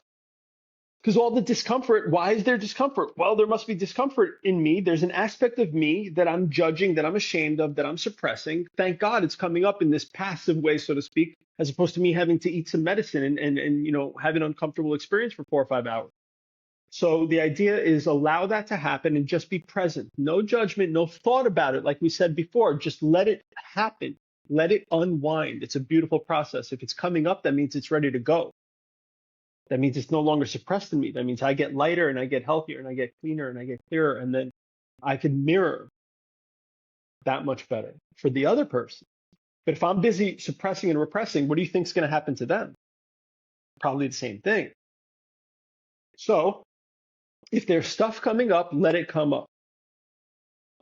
Because all the discomfort, why is there discomfort? Well, there must be discomfort in me. There's an aspect of me that I'm judging, that I'm ashamed of, that I'm suppressing. Thank God it's coming up in this passive way, so to speak, as opposed to me having to eat some medicine and have an uncomfortable experience for 4 or 5 hours. So the idea is, allow that to happen and just be present. No judgment, no thought about it. Like we said before, just let it happen. Let it unwind. It's a beautiful process. If it's coming up, that means it's ready to go. That means it's no longer suppressed in me. That means I get lighter and I get healthier and I get cleaner and I get clearer. And then I can mirror that much better for the other person. But if I'm busy suppressing and repressing, what do you think is going to happen to them? Probably the same thing. So if there's stuff coming up, let it come up.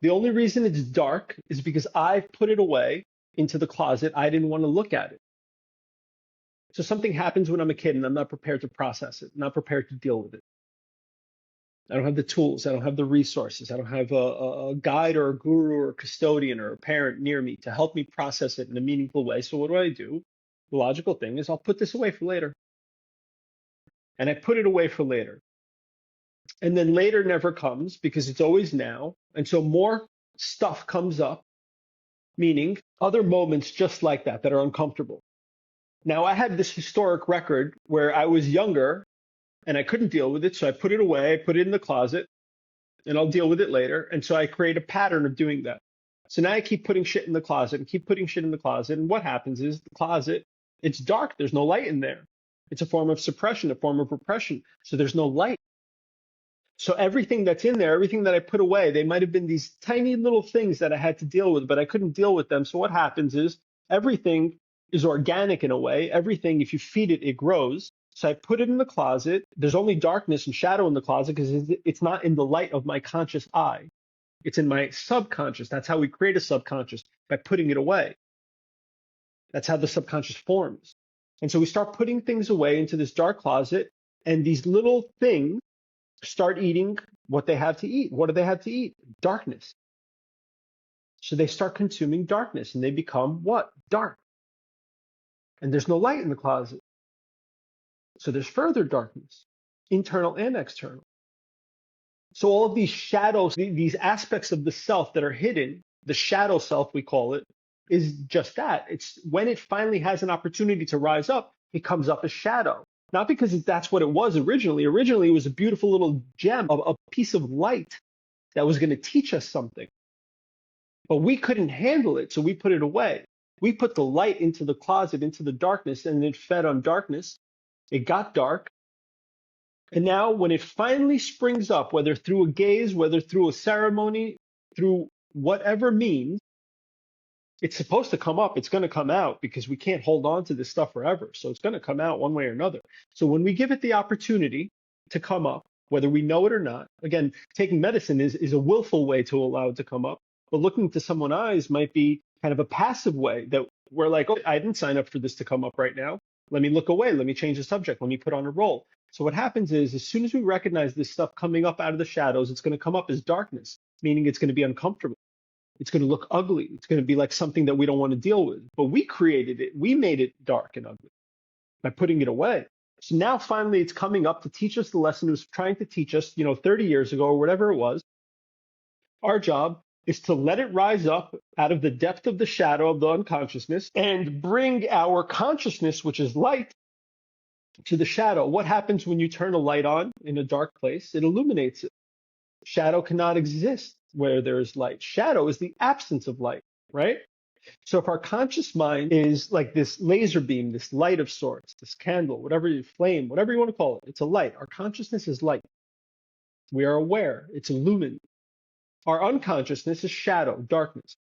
The only reason it's dark is because I've put it away into the closet. I didn't want to look at it. So something happens when I'm a kid and I'm not prepared to process it, not prepared to deal with it. I don't have the tools. I don't have the resources. I don't have a guide or a guru or a custodian or a parent near me to help me process it in a meaningful way. So what do? The logical thing is, I'll put this away for later. And I put it away for later. And then later never comes because it's always now. And so more stuff comes up, meaning other moments just like that are uncomfortable. Now, I had this historic record where I was younger and I couldn't deal with it. So I put it away, I put it in the closet, and I'll deal with it later. And so I create a pattern of doing that. So now I keep putting shit in the closet and keep putting shit in the closet. And what happens is, the closet, it's dark. There's no light in there. It's a form of suppression, a form of repression. So there's no light. So everything that's in there, everything that I put away, they might have been these tiny little things that I had to deal with, but I couldn't deal with them. So what happens is, everything is organic in a way. Everything, if you feed it, it grows. So I put it in the closet. There's only darkness and shadow in the closet because it's not in the light of my conscious eye. It's in my subconscious. That's how we create a subconscious, by putting it away. That's how the subconscious forms. And so we start putting things away into this dark closet, and these little things start eating what they have to eat. What do they have to eat? Darkness. So they start consuming darkness, and they become what? Dark. And there's no light in the closet. So there's further darkness, internal and external. So all of these shadows, these aspects of the self that are hidden, the shadow self, we call it, is just that. It's when it finally has an opportunity to rise up, it comes up as shadow. Not because that's what it was originally. Originally, it was a beautiful little gem, a piece of light that was going to teach us something. But we couldn't handle it, so we put it away. We put the light into the closet, into the darkness, and it fed on darkness. It got dark. And now when it finally springs up, whether through a gaze, whether through a ceremony, through whatever means, it's supposed to come up. It's going to come out because we can't hold on to this stuff forever. So it's going to come out one way or another. So when we give it the opportunity to come up, whether we know it or not, again, taking medicine is a willful way to allow it to come up. But looking to someone's eyes might be kind of a passive way that we're like, oh, I didn't sign up for this to come up right now. Let me look away. Let me change the subject. Let me put on a role. So what happens is as soon as we recognize this stuff coming up out of the shadows, it's going to come up as darkness, meaning it's going to be uncomfortable. It's going to look ugly. It's going to be like something that we don't want to deal with. But we created it. We made it dark and ugly by putting it away. So now finally it's coming up to teach us the lesson it was trying to teach us, 30 years ago or whatever it was. Our job is to let it rise up out of the depth of the shadow of the unconsciousness and bring our consciousness, which is light, to the shadow. What happens when you turn a light on in a dark place? It illuminates it. Shadow cannot exist where there is light. Shadow is the absence of light, right? So if our conscious mind is like this laser beam, this light of sorts, this candle, whatever you flame, whatever you want to call it, it's a light. Our consciousness is light. We are aware. It's illumined. Our unconsciousness is shadow, darkness.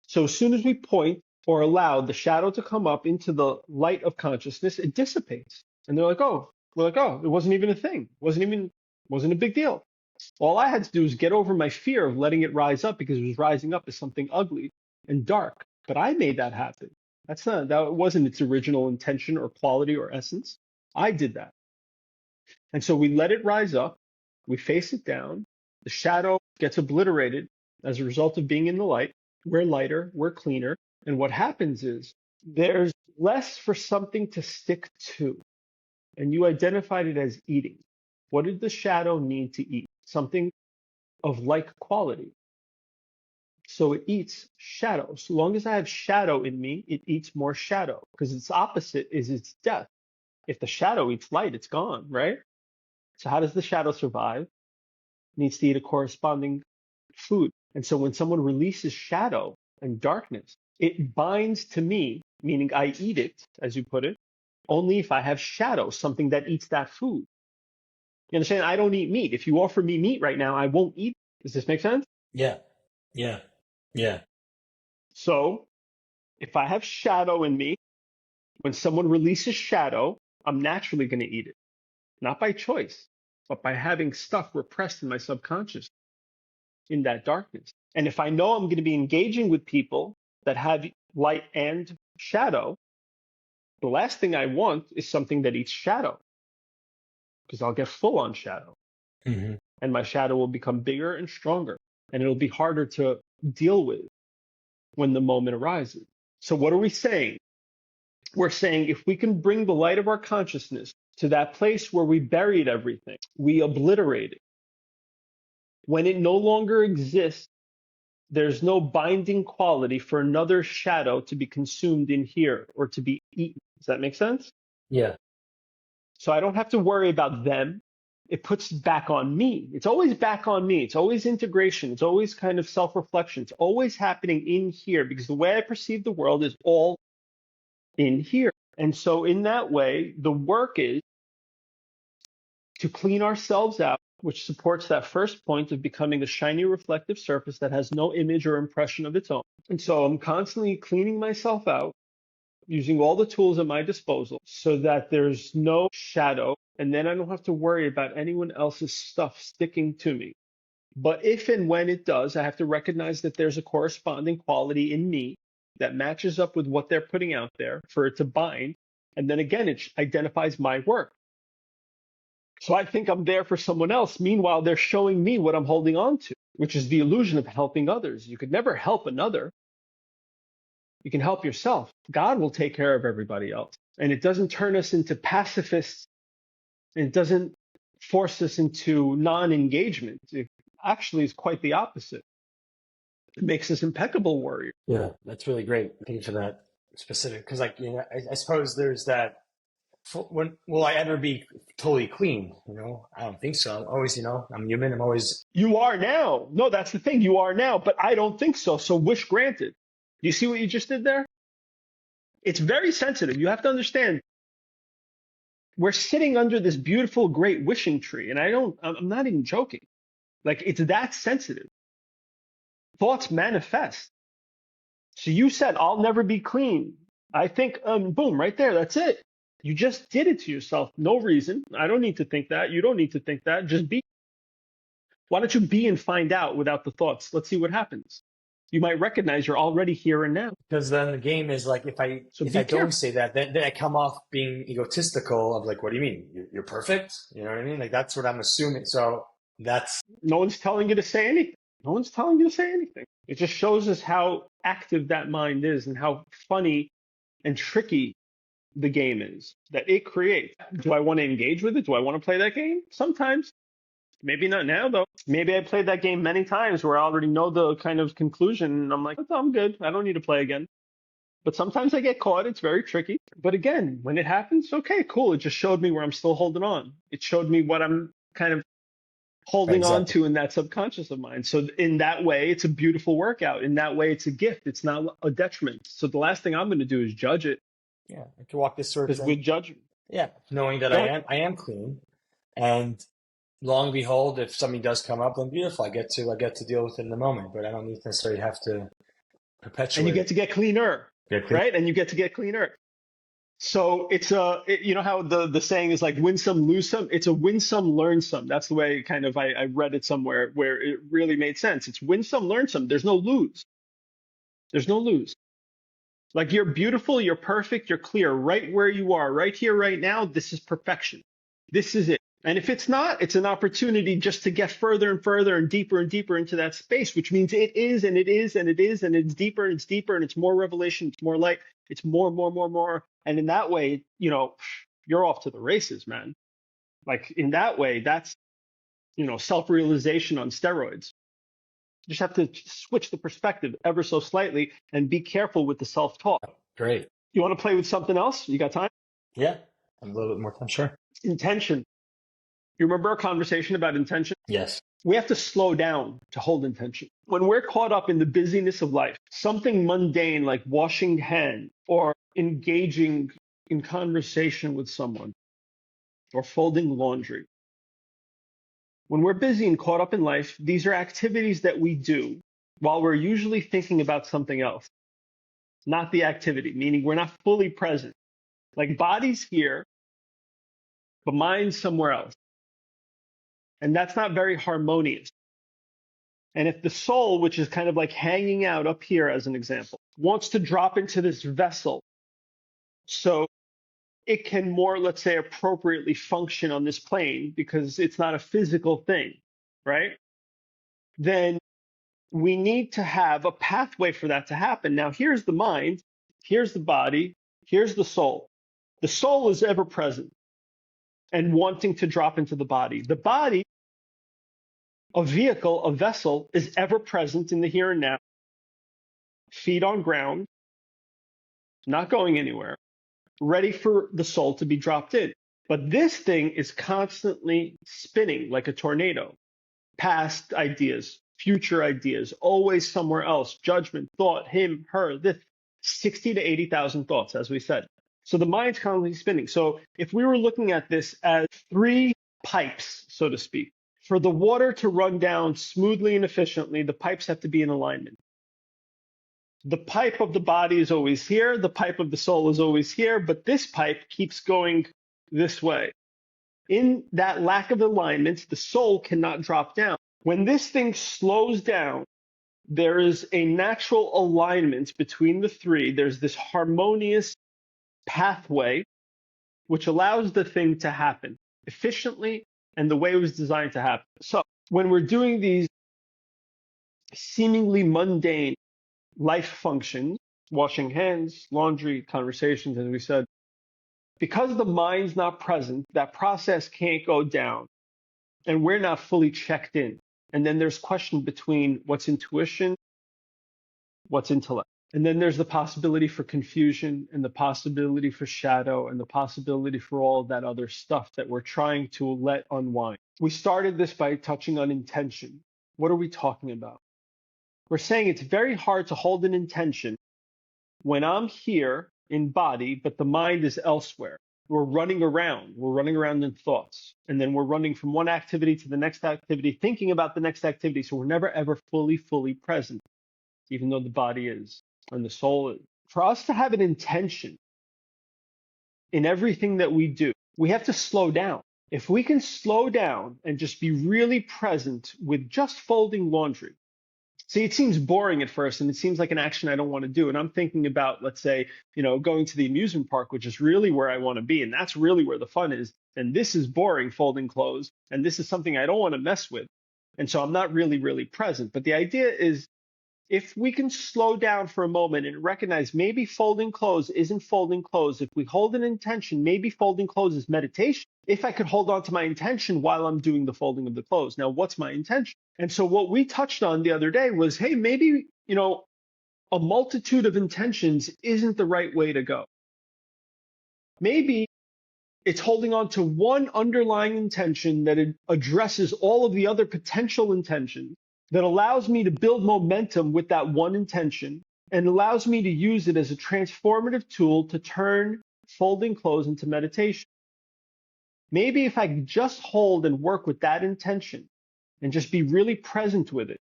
So as soon as we point or allow the shadow to come up into the light of consciousness, it dissipates. And they're like, oh, we're like, oh, it wasn't even a thing. Wasn't a big deal. All I had to do was get over my fear of letting it rise up because it was rising up as something ugly and dark. But I made that happen. That wasn't its original intention or quality or essence. I did that. And so we let it rise up. We face it down. The shadow gets obliterated as a result of being in the light. We're lighter, we're cleaner. And what happens is there's less for something to stick to. And you identified it as eating. What did the shadow need to eat? Something of like quality. So it eats shadow. So long as I have shadow in me, it eats more shadow because its opposite is its death. If the shadow eats light, it's gone, right? So how does the shadow survive? It needs to eat a corresponding food. And so when someone releases shadow and darkness, it binds to me, meaning I eat it, as you put it, only if I have shadow, something that eats that food. You understand? I don't eat meat. If you offer me meat right now, I won't eat it. Does this make sense? Yeah. Yeah. Yeah. So if I have shadow in me, when someone releases shadow, I'm naturally going to eat it. Not by choice, but by having stuff repressed in my subconscious in that darkness. And if I know I'm going to be engaging with people that have light and shadow, the last thing I want is something that eats shadow because I'll get full on shadow. Mm-hmm. And my shadow will become bigger and stronger. And it'll be harder to deal with when the moment arises. So what are we saying? We're saying if we can bring the light of our consciousness to that place where we buried everything, we obliterate it. When it no longer exists, there's no binding quality for another shadow to be consumed in here or to be eaten. Does that make sense? Yeah. So I don't have to worry about them. It puts it back on me. It's always back on me. It's always integration. It's always kind of self-reflection. It's always happening in here because the way I perceive the world is all in here. And so in that way, the work is to clean ourselves out, which supports that first point of becoming a shiny reflective surface that has no image or impression of its own. And so I'm constantly cleaning myself out, using all the tools at my disposal so that there's no shadow, and then I don't have to worry about anyone else's stuff sticking to me. But if and when it does, I have to recognize that there's a corresponding quality in me that matches up with what they're putting out there for it to bind. And then again, it identifies my work. So I think I'm there for someone else. Meanwhile, they're showing me what I'm holding on to, which is the illusion of helping others. You could never help another. You can help yourself. God will take care of everybody else. And it doesn't turn us into pacifists. It doesn't force us into non-engagement. It actually is quite the opposite. It makes us impeccable warriors. Yeah, that's really great. Thank you for that specific. Because, I suppose there's that Will I ever be totally clean? I don't think so. I'm always, I'm human. I'm always. You are now. No, that's the thing. You are now, but I don't think so. So wish granted. Do you see what you just did there? It's very sensitive. You have to understand. We're sitting under this beautiful, great wishing tree, and I'm not even joking. Like, it's that sensitive. Thoughts manifest. So you said, I'll never be clean. I think, boom, right there. That's it. You just did it to yourself. No reason. I don't need to think that. You don't need to think that. Just be. Why don't you be and find out without the thoughts? Let's see what happens. You might recognize you're already here and now. Because then the game is like, if I don't say that, then I come off being egotistical of like, what do you mean? You're perfect? You know what I mean? Like, that's what I'm assuming. So that's. No one's telling you to say anything. No one's telling you to say anything. It just shows us how active that mind is and how funny and tricky the game is that it creates. Do I want to engage with it? Do I want to play that game? Sometimes. Maybe not now, though. Maybe I played that game many times where I already know the kind of conclusion, and I'm like, oh, I'm good. I don't need to play again. But sometimes I get caught. It's very tricky. But again, when it happens, okay, cool. It just showed me where I'm still holding on. It showed me what I'm kind of holding on to in that subconscious of mine. So in that way, it's a beautiful workout. In that way, it's a gift. It's not a detriment. So the last thing I'm going to do is judge it. Yeah, I can walk this sort of with judgment. Yeah, knowing that I am clean, and long behold, if something does come up, then beautiful. I get to deal with it in the moment, but I don't necessarily have to perpetuate. And you get to get cleaner, right? And you get to get cleaner. So it's you know how the saying is like win some, lose some. It's a win some, learn some. That's the way kind of I read it somewhere where it really made sense. It's win some, learn some. There's no lose. There's no lose. Like, you're beautiful, you're perfect, you're clear right where you are, right here, right now. This is perfection. This is it. And if it's not, it's an opportunity just to get further and further and deeper into that space, which means it is, and it is, and it is, and it's deeper, and it's deeper, and it's more revelation, it's more light, it's more. And in that way, you're off to the races, man. Like, in that way, that's, self-realization on steroids. You just have to switch the perspective ever so slightly and be careful with the self-talk. Great. You want to play with something else? You got time? Yeah, a little bit more time, sure. Intention. You remember our conversation about intention? Yes. We have to slow down to hold intention. When we're caught up in the busyness of life, something mundane like washing hands or engaging in conversation with someone or folding laundry. When we're busy and caught up in life, these are activities that we do while we're usually thinking about something else, not the activity, meaning we're not fully present. Like, body's here, but mind's somewhere else. And that's not very harmonious. And if the soul, which is kind of like hanging out up here as an example, wants to drop into this vessel so it can more, let's say, appropriately function on this plane because it's not a physical thing, right? Then we need to have a pathway for that to happen. Now, here's the mind, here's the body, here's the soul. The soul is ever present and wanting to drop into the body. The body, a vehicle, a vessel, is ever present in the here and now, feet on ground, not going anywhere, ready for the soul to be dropped in. But this thing is constantly spinning like a tornado. Past ideas, future ideas, always somewhere else, judgment, thought, him, her, this, 60 to 80,000 thoughts, as we said. So the mind's constantly spinning. So if we were looking at this as 3 pipes, so to speak, for the water to run down smoothly and efficiently, the pipes have to be in alignment. The pipe of the body is always here. The pipe of the soul is always here. But this pipe keeps going this way. In that lack of alignment, the soul cannot drop down. When this thing slows down, there is a natural alignment between the 3. There's this harmonious pathway which allows the thing to happen efficiently and the way it was designed to happen. So when we're doing these seemingly mundane life functions, washing hands, laundry, conversations, as we said, because the mind's not present, that process can't go down and we're not fully checked in. And then there's question between what's intuition, what's intellect. And then there's the possibility for confusion and the possibility for shadow and the possibility for all of that other stuff that we're trying to let unwind. We started this by touching on intention. What are we talking about? We're saying it's very hard to hold an intention when I'm here in body, but the mind is elsewhere. We're running around. We're running around in thoughts. And then we're running from one activity to the next activity, thinking about the next activity. So we're never, ever fully present, even though the body is and the soul is. For us to have an intention in everything that we do, we have to slow down. If we can slow down and just be really present with just folding laundry. See, it seems boring at first, and it seems like an action I don't want to do. And I'm thinking about, let's say, going to the amusement park, which is really where I want to be. And that's really where the fun is. And this is boring, folding clothes. And this is something I don't want to mess with. And so I'm not really present. But the idea is, if we can slow down for a moment and recognize maybe folding clothes isn't folding clothes, if we hold an intention, maybe folding clothes is meditation. If I could hold on to my intention while I'm doing the folding of the clothes. Now, what's my intention? And so what we touched on the other day was, hey, maybe, a multitude of intentions isn't the right way to go. Maybe it's holding on to one underlying intention that addresses all of the other potential intentions, that allows me to build momentum with that one intention and allows me to use it as a transformative tool to turn folding clothes into meditation. Maybe if I could just hold and work with that intention and just be really present with it,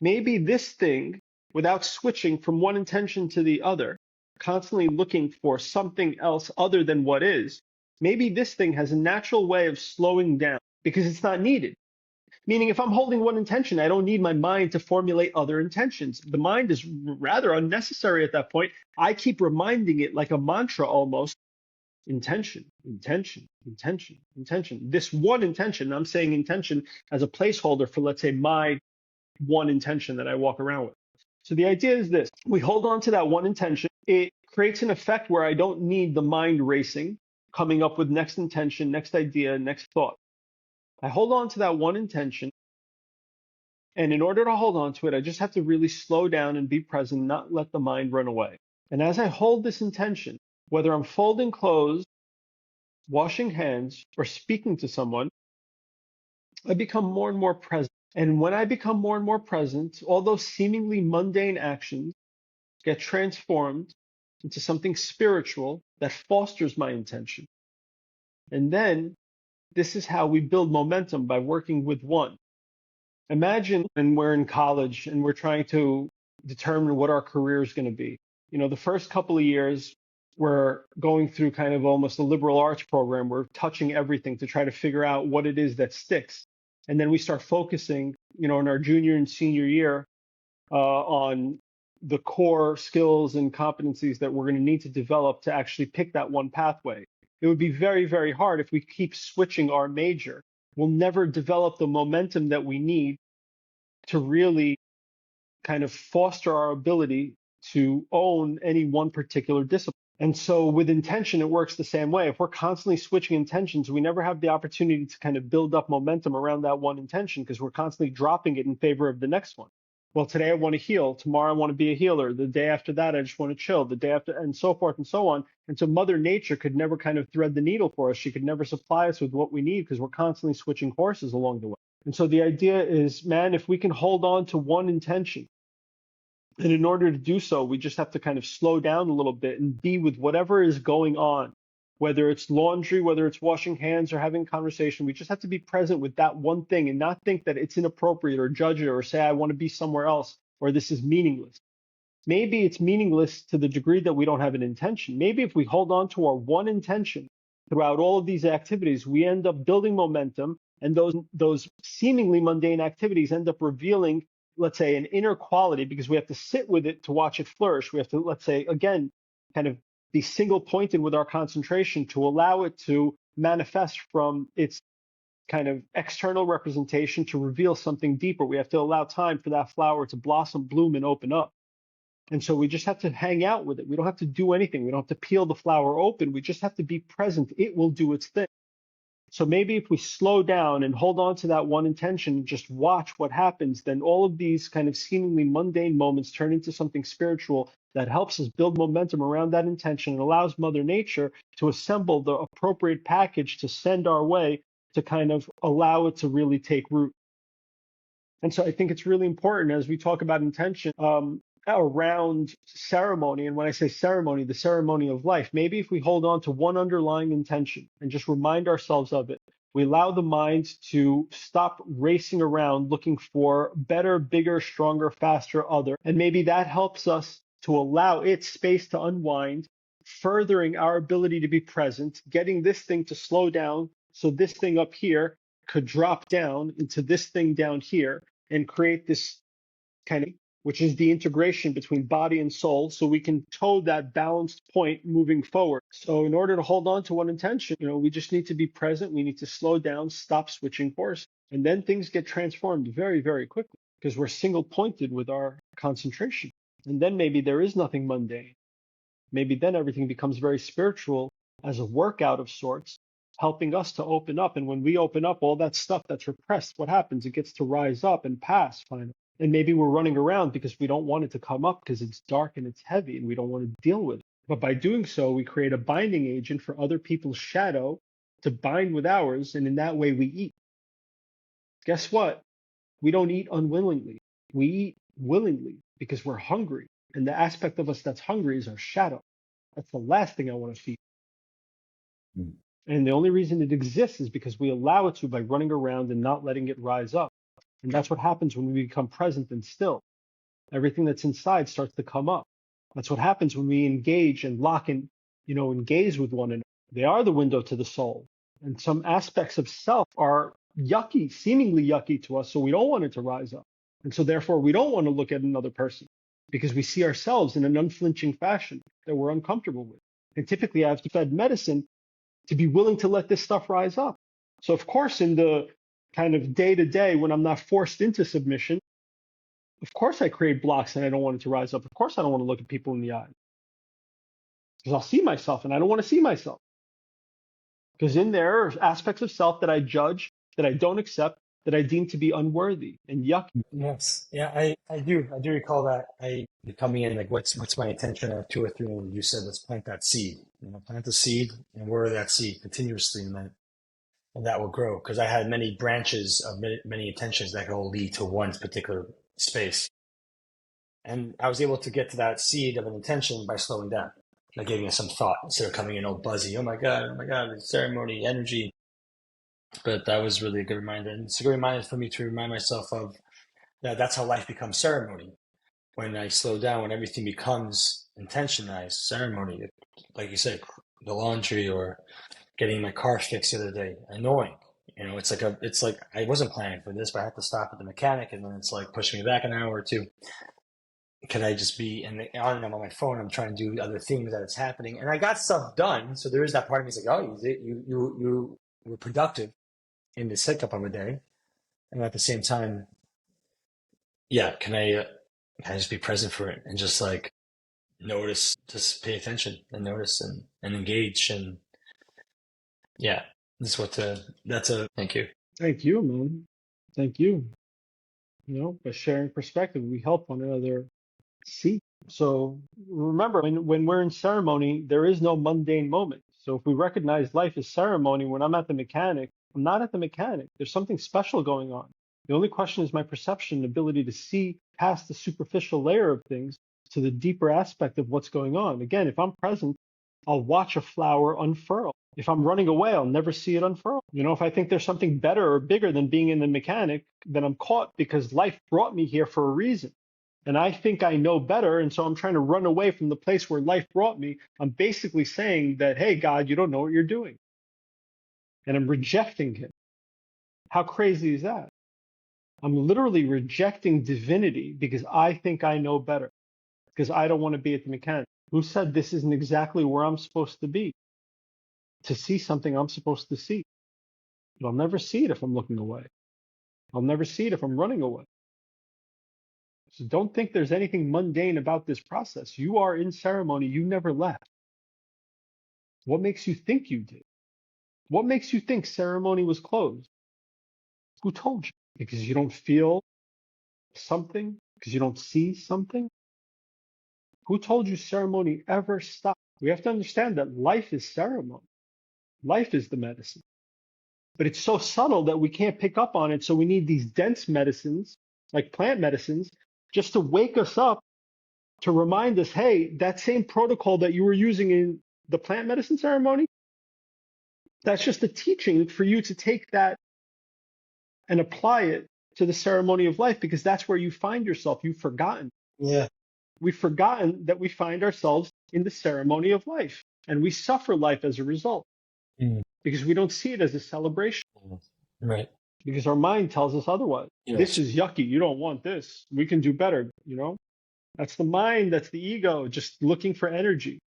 maybe this thing, without switching from one intention to the other, constantly looking for something else other than what is, maybe this thing has a natural way of slowing down because it's not needed. Meaning, if I'm holding one intention, I don't need my mind to formulate other intentions. The mind is rather unnecessary at that point. I keep reminding it like a mantra almost. Intention, intention, intention, intention. This one intention, I'm saying intention as a placeholder for, let's say, my one intention that I walk around with. So the idea is this. We hold on to that one intention. It creates an effect where I don't need the mind racing, coming up with next intention, next idea, next thought. I hold on to that one intention, and in order to hold on to it, I just have to really slow down and be present, not let the mind run away. And as I hold this intention, whether I'm folding clothes, washing hands, or speaking to someone, I become more and more present. And when I become more and more present, all those seemingly mundane actions get transformed into something spiritual that fosters my intention. And then this is how we build momentum, by working with one. Imagine when we're in college and we're trying to determine what our career is going to be. The first couple of years, we're going through kind of almost a liberal arts program. We're touching everything to try to figure out what it is that sticks. And then we start focusing, in our junior and senior year, on the core skills and competencies that we're going to need to develop to actually pick that one pathway. It would be very hard if we keep switching our major. We'll never develop the momentum that we need to really kind of foster our ability to own any one particular discipline. And so with intention, it works the same way. If we're constantly switching intentions, we never have the opportunity to kind of build up momentum around that one intention because we're constantly dropping it in favor of the next one. Well, today I want to heal. Tomorrow I want to be a healer. The day after that, I just want to chill. The day after, and so forth and so on. And so Mother Nature could never kind of thread the needle for us. She could never supply us with what we need because we're constantly switching courses along the way. And so the idea is, man, if we can hold on to one intention, and in order to do so, we just have to kind of slow down a little bit and be with whatever is going on, whether it's laundry, whether it's washing hands or having a conversation. We just have to be present with that one thing and not think that it's inappropriate or judge it or say, I want to be somewhere else or this is meaningless. Maybe it's meaningless to the degree that we don't have an intention. Maybe if we hold on to our one intention throughout all of these activities, we end up building momentum, and those seemingly mundane activities end up revealing, let's say, an inner quality, because we have to sit with it to watch it flourish. We have to, let's say, again, kind of be single pointed with our concentration to allow it to manifest from its kind of external representation to reveal something deeper. We have to allow time for that flower to blossom, bloom, and open up. And so we just have to hang out with it. We don't have to do anything. We don't have to peel the flower open. We just have to be present. It will do its thing. So maybe if we slow down and hold on to that one intention and just watch what happens, then all of these kind of seemingly mundane moments turn into something spiritual that helps us build momentum around that intention and allows Mother Nature to assemble the appropriate package to send our way to kind of allow it to really take root. And so I think it's really important as we talk about intention around ceremony. And when I say ceremony, the ceremony of life, maybe if we hold on to one underlying intention and just remind ourselves of it, we allow the mind to stop racing around looking for better, bigger, stronger, faster, other. And maybe that helps us to allow it space to unwind, furthering our ability to be present, getting this thing to slow down so this thing up here could drop down into this thing down here and create this kind of, which is the integration between body and soul, so we can toe that balanced point moving forward. So in order to hold on to one intention, we just need to be present. We need to slow down, stop switching course, and then things get transformed very, very quickly because we're single pointed with our concentration. And then maybe there is nothing mundane. Maybe then everything becomes very spiritual as a workout of sorts, helping us to open up. And when we open up, all that stuff that's repressed, what happens? It gets to rise up and pass finally. And maybe we're running around because we don't want it to come up because it's dark and it's heavy and we don't want to deal with it. But by doing so, we create a binding agent for other people's shadow to bind with ours. And in that way, we eat. Guess what? We don't eat unwillingly. We eat willingly because we're hungry. And the aspect of us that's hungry is our shadow. That's the last thing I want to feed. Mm. And the only reason it exists is because we allow it to by running around and not letting it rise up. And that's what happens when we become present and still. Everything that's inside starts to come up. That's what happens when we engage and lock and, engage with one another. They are the window to the soul. And some aspects of self are yucky, seemingly yucky to us, so we don't want it to rise up. And so therefore, we don't want to look at another person because we see ourselves in an unflinching fashion that we're uncomfortable with. And typically, I have to fed medicine to be willing to let this stuff rise up. So of course, in the kind of day-to-day when I'm not forced into submission, of course I create blocks and I don't want it to rise up. Of course I don't want to look at people in the eye because I'll see myself and I don't want to see myself. Because in there are aspects of self that I judge, that I don't accept, that I deem to be unworthy and yucky. Yes. Yeah, I do recall that. Coming in, like, what's my intention? I have 2 or 3, and you said, let's plant that seed. Plant the seed and water that seed continuously, and that will grow. Because I had many branches of many intentions that could all lead to one particular space. And I was able to get to that seed of an intention by slowing down, like giving it some thought instead of coming in all buzzy. Oh my God, the ceremony, energy. But that was really a good reminder. And it's a good reminder for me to remind myself of that. That's how life becomes ceremony. When I slow down, when everything becomes intentionalized, ceremony, like you said, the laundry or getting my car fixed the other day, annoying. It's like I wasn't planning for this, but I had to stop at the mechanic, and then it's like pushing me back an hour or two. Can I just be I'm on my phone? I'm trying to do other things that it's happening, and I got stuff done. So there is that part of me that's like, oh, you were productive in this hiccup of a day, and at the same time, yeah, can I just be present for it and just like notice, just pay attention and notice and engage, and yeah, thank you. Thank you, man. Thank you. By sharing perspective, we help one another see. So remember, when we're in ceremony, there is no mundane moment. So if we recognize life as ceremony, when I'm at the mechanic, I'm not at the mechanic. There's something special going on. The only question is my perception and ability to see past the superficial layer of things to the deeper aspect of what's going on. Again, if I'm present, I'll watch a flower unfurl. If I'm running away, I'll never see it unfurl. If I think there's something better or bigger than being in the mechanic, then I'm caught because life brought me here for a reason. And I think I know better, and so I'm trying to run away from the place where life brought me. I'm basically saying that, hey, God, you don't know what you're doing. And I'm rejecting him. How crazy is that? I'm literally rejecting divinity because I think I know better, because I don't want to be at the mechanic. Who said this isn't exactly where I'm supposed to be? To see something I'm supposed to see. But I'll never see it if I'm looking away. I'll never see it if I'm running away. So don't think there's anything mundane about this process. You are in ceremony. You never left. What makes you think you did? What makes you think ceremony was closed? Who told you? Because you don't feel something? Because you don't see something? Who told you ceremony ever stopped? We have to understand that life is ceremony. Life is the medicine. But it's so subtle that we can't pick up on it. So we need these dense medicines, like plant medicines, just to wake us up, to remind us, hey, that same protocol that you were using in the plant medicine ceremony, that's just a teaching for you to take that and apply it to the ceremony of life, because that's where you find yourself. You've forgotten. Yeah. We've forgotten that we find ourselves in the ceremony of life, and we suffer life as a result because we don't see it as a celebration, Right. because our mind tells us otherwise. Yes. This is yucky. You don't want this. We can do better. That's the mind. That's the ego just looking for energy.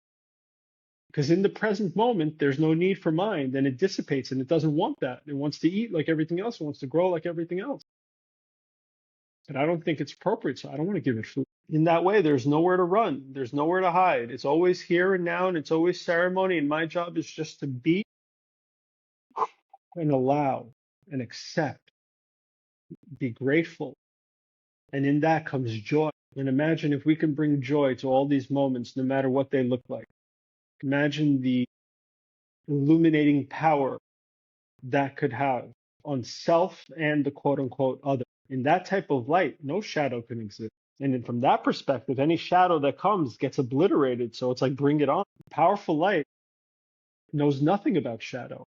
Because in the present moment, there's no need for mind, and it dissipates, and it doesn't want that. It wants to eat like everything else. It wants to grow like everything else. And I don't think it's appropriate, so I don't want to give it food. In that way, there's nowhere to run. There's nowhere to hide. It's always here and now, and it's always ceremony. And my job is just to be and allow and accept, be grateful. And in that comes joy. And imagine if we can bring joy to all these moments, no matter what they look like. Imagine the illuminating power that could have on self and the quote unquote other. In that type of light, no shadow can exist. And then from that perspective, any shadow that comes gets obliterated. So it's like, bring it on. Powerful light knows nothing about shadow.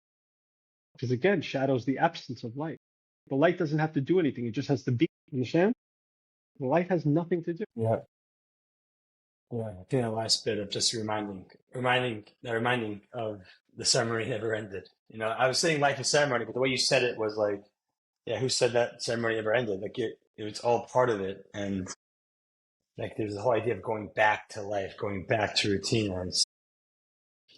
Because again, shadow is the absence of light. The light doesn't have to do anything. It just has to be. Understand? The light has nothing to do. Yeah. Yeah. I think the last bit of just reminding of the ceremony never ended. I was saying life is ceremony, but the way you said it was like, yeah, who said that ceremony never ended? Like it was all part of it. And like there's the whole idea of going back to life, going back to routine. And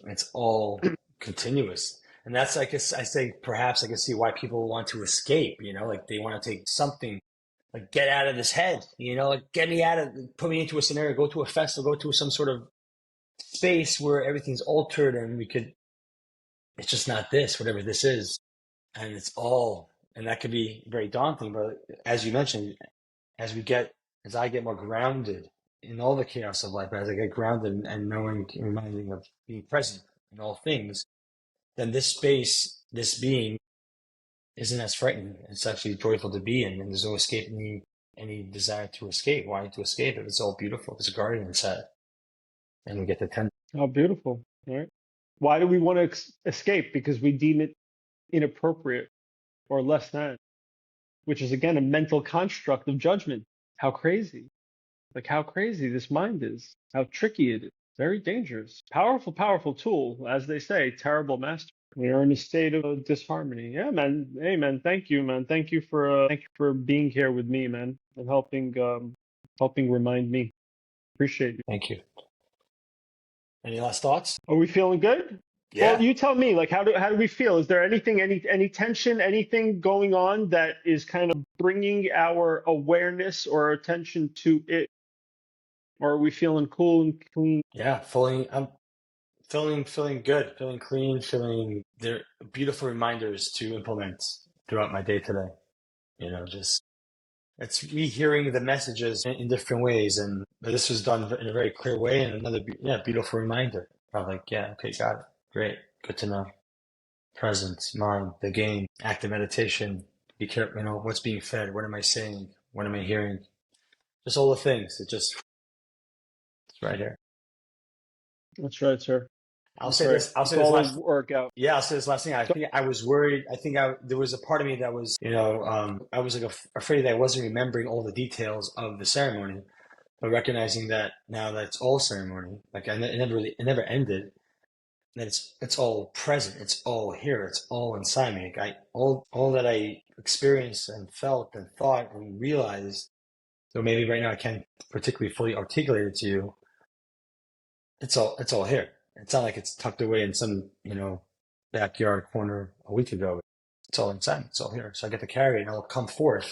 it's all continuous. And that's, I guess, I say, perhaps I can see why people want to escape, like they want to take something, like get out of this head, like get me out of, put me into a scenario, go to a festival, go to some sort of space where everything's altered and it's just not this, whatever this is. And and that could be very daunting. But as you mentioned, as I get more grounded in all the chaos of life, as I get grounded and knowing, reminding of being present in all things, then this space, this being, isn't as frightening. It's actually joyful to be in, and there's no escape, any desire to escape, wanting to escape. If it's all beautiful, there's a garden inside, and we get to tend. Oh, beautiful. All right. Why do we want to escape? Because we deem it inappropriate or less than, which is again a mental construct of judgment. How crazy. Like how crazy this mind is, how tricky it is. Very dangerous. Powerful, powerful tool, as they say, terrible master. We are in a state of disharmony. Yeah, man. Hey, man. Thank you, man. Thank you for being here with me, man, and helping remind me. Appreciate you. Thank you. Any last thoughts? Are we feeling good? Yeah. Well, you tell me. Like, how do we feel? Is there anything, any tension, anything going on that is kind of bringing our awareness or attention to it? Or are we feeling cool and clean? Yeah, I'm feeling good, feeling clean, they're beautiful reminders to implement throughout my day today. Just it's rehearing the messages in different ways, and this was done in a very clear way, and another beautiful reminder. I'm like, yeah, okay, got it, great, good to know. Presence, mind, the game, active meditation. Be careful, what's being fed, what am I saying, what am I hearing? Just all the things. It's right here. That's right, sir. I'll say this last workout. Yeah, I'll say this last thing. I think I was worried. I think there was a part of me that was, I was like afraid that I wasn't remembering all the details of the ceremony, but recognizing that now that it's all ceremony, like it never ended. That it's all present. It's all here. It's all inside me. Like all that I experienced and felt and thought and realized. So maybe right now I can't particularly fully articulate it to you. It's all here. It's not like it's tucked away in some, backyard corner a week ago. It's all inside. It's all here. So I get to carry it and it'll come forth.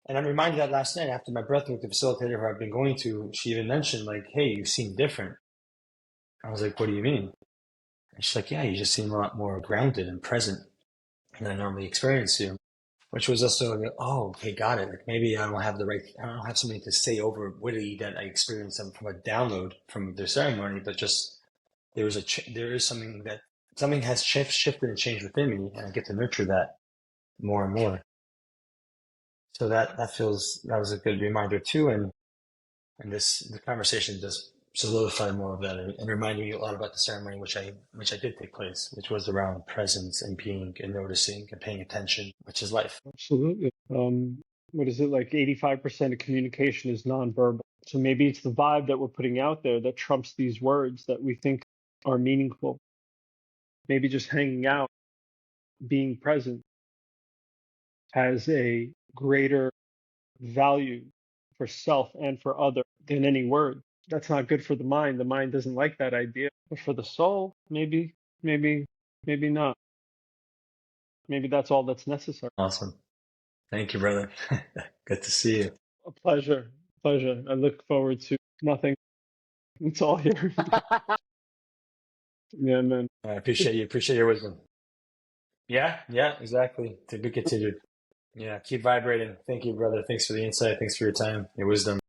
And I'm reminded that last night after my breathwork, the facilitator who I've been going to, she even mentioned like, hey, you seem different. I was like, what do you mean? And she's like, yeah, you just seem a lot more grounded and present than I normally experience you. Which was also, oh, okay, got it. Like maybe I don't have something to say over witty that I experienced from a download from their ceremony, but just there is something has shifted and changed within me, and I get to nurture that more and more. So that was a good reminder too, and the conversation just solidified more of that and reminded me a lot about the ceremony which I did take place, which was around presence and being and noticing and paying attention, which is life. Absolutely. What is it, like 85% of communication is nonverbal. So maybe it's the vibe that we're putting out there that trumps these words that we think are meaningful. Maybe just hanging out, being present has a greater value for self and for other than any word. That's not good for the mind. The mind doesn't like that idea. But for the soul, maybe not. Maybe that's all that's necessary. Awesome. Thank you, brother. Good to see you. A pleasure. Pleasure. I look forward to nothing. It's all here. Yeah, man. I appreciate you. Appreciate your wisdom. Yeah, exactly. To be continued. Yeah, keep vibrating. Thank you, brother. Thanks for the insight. Thanks for your time, your wisdom.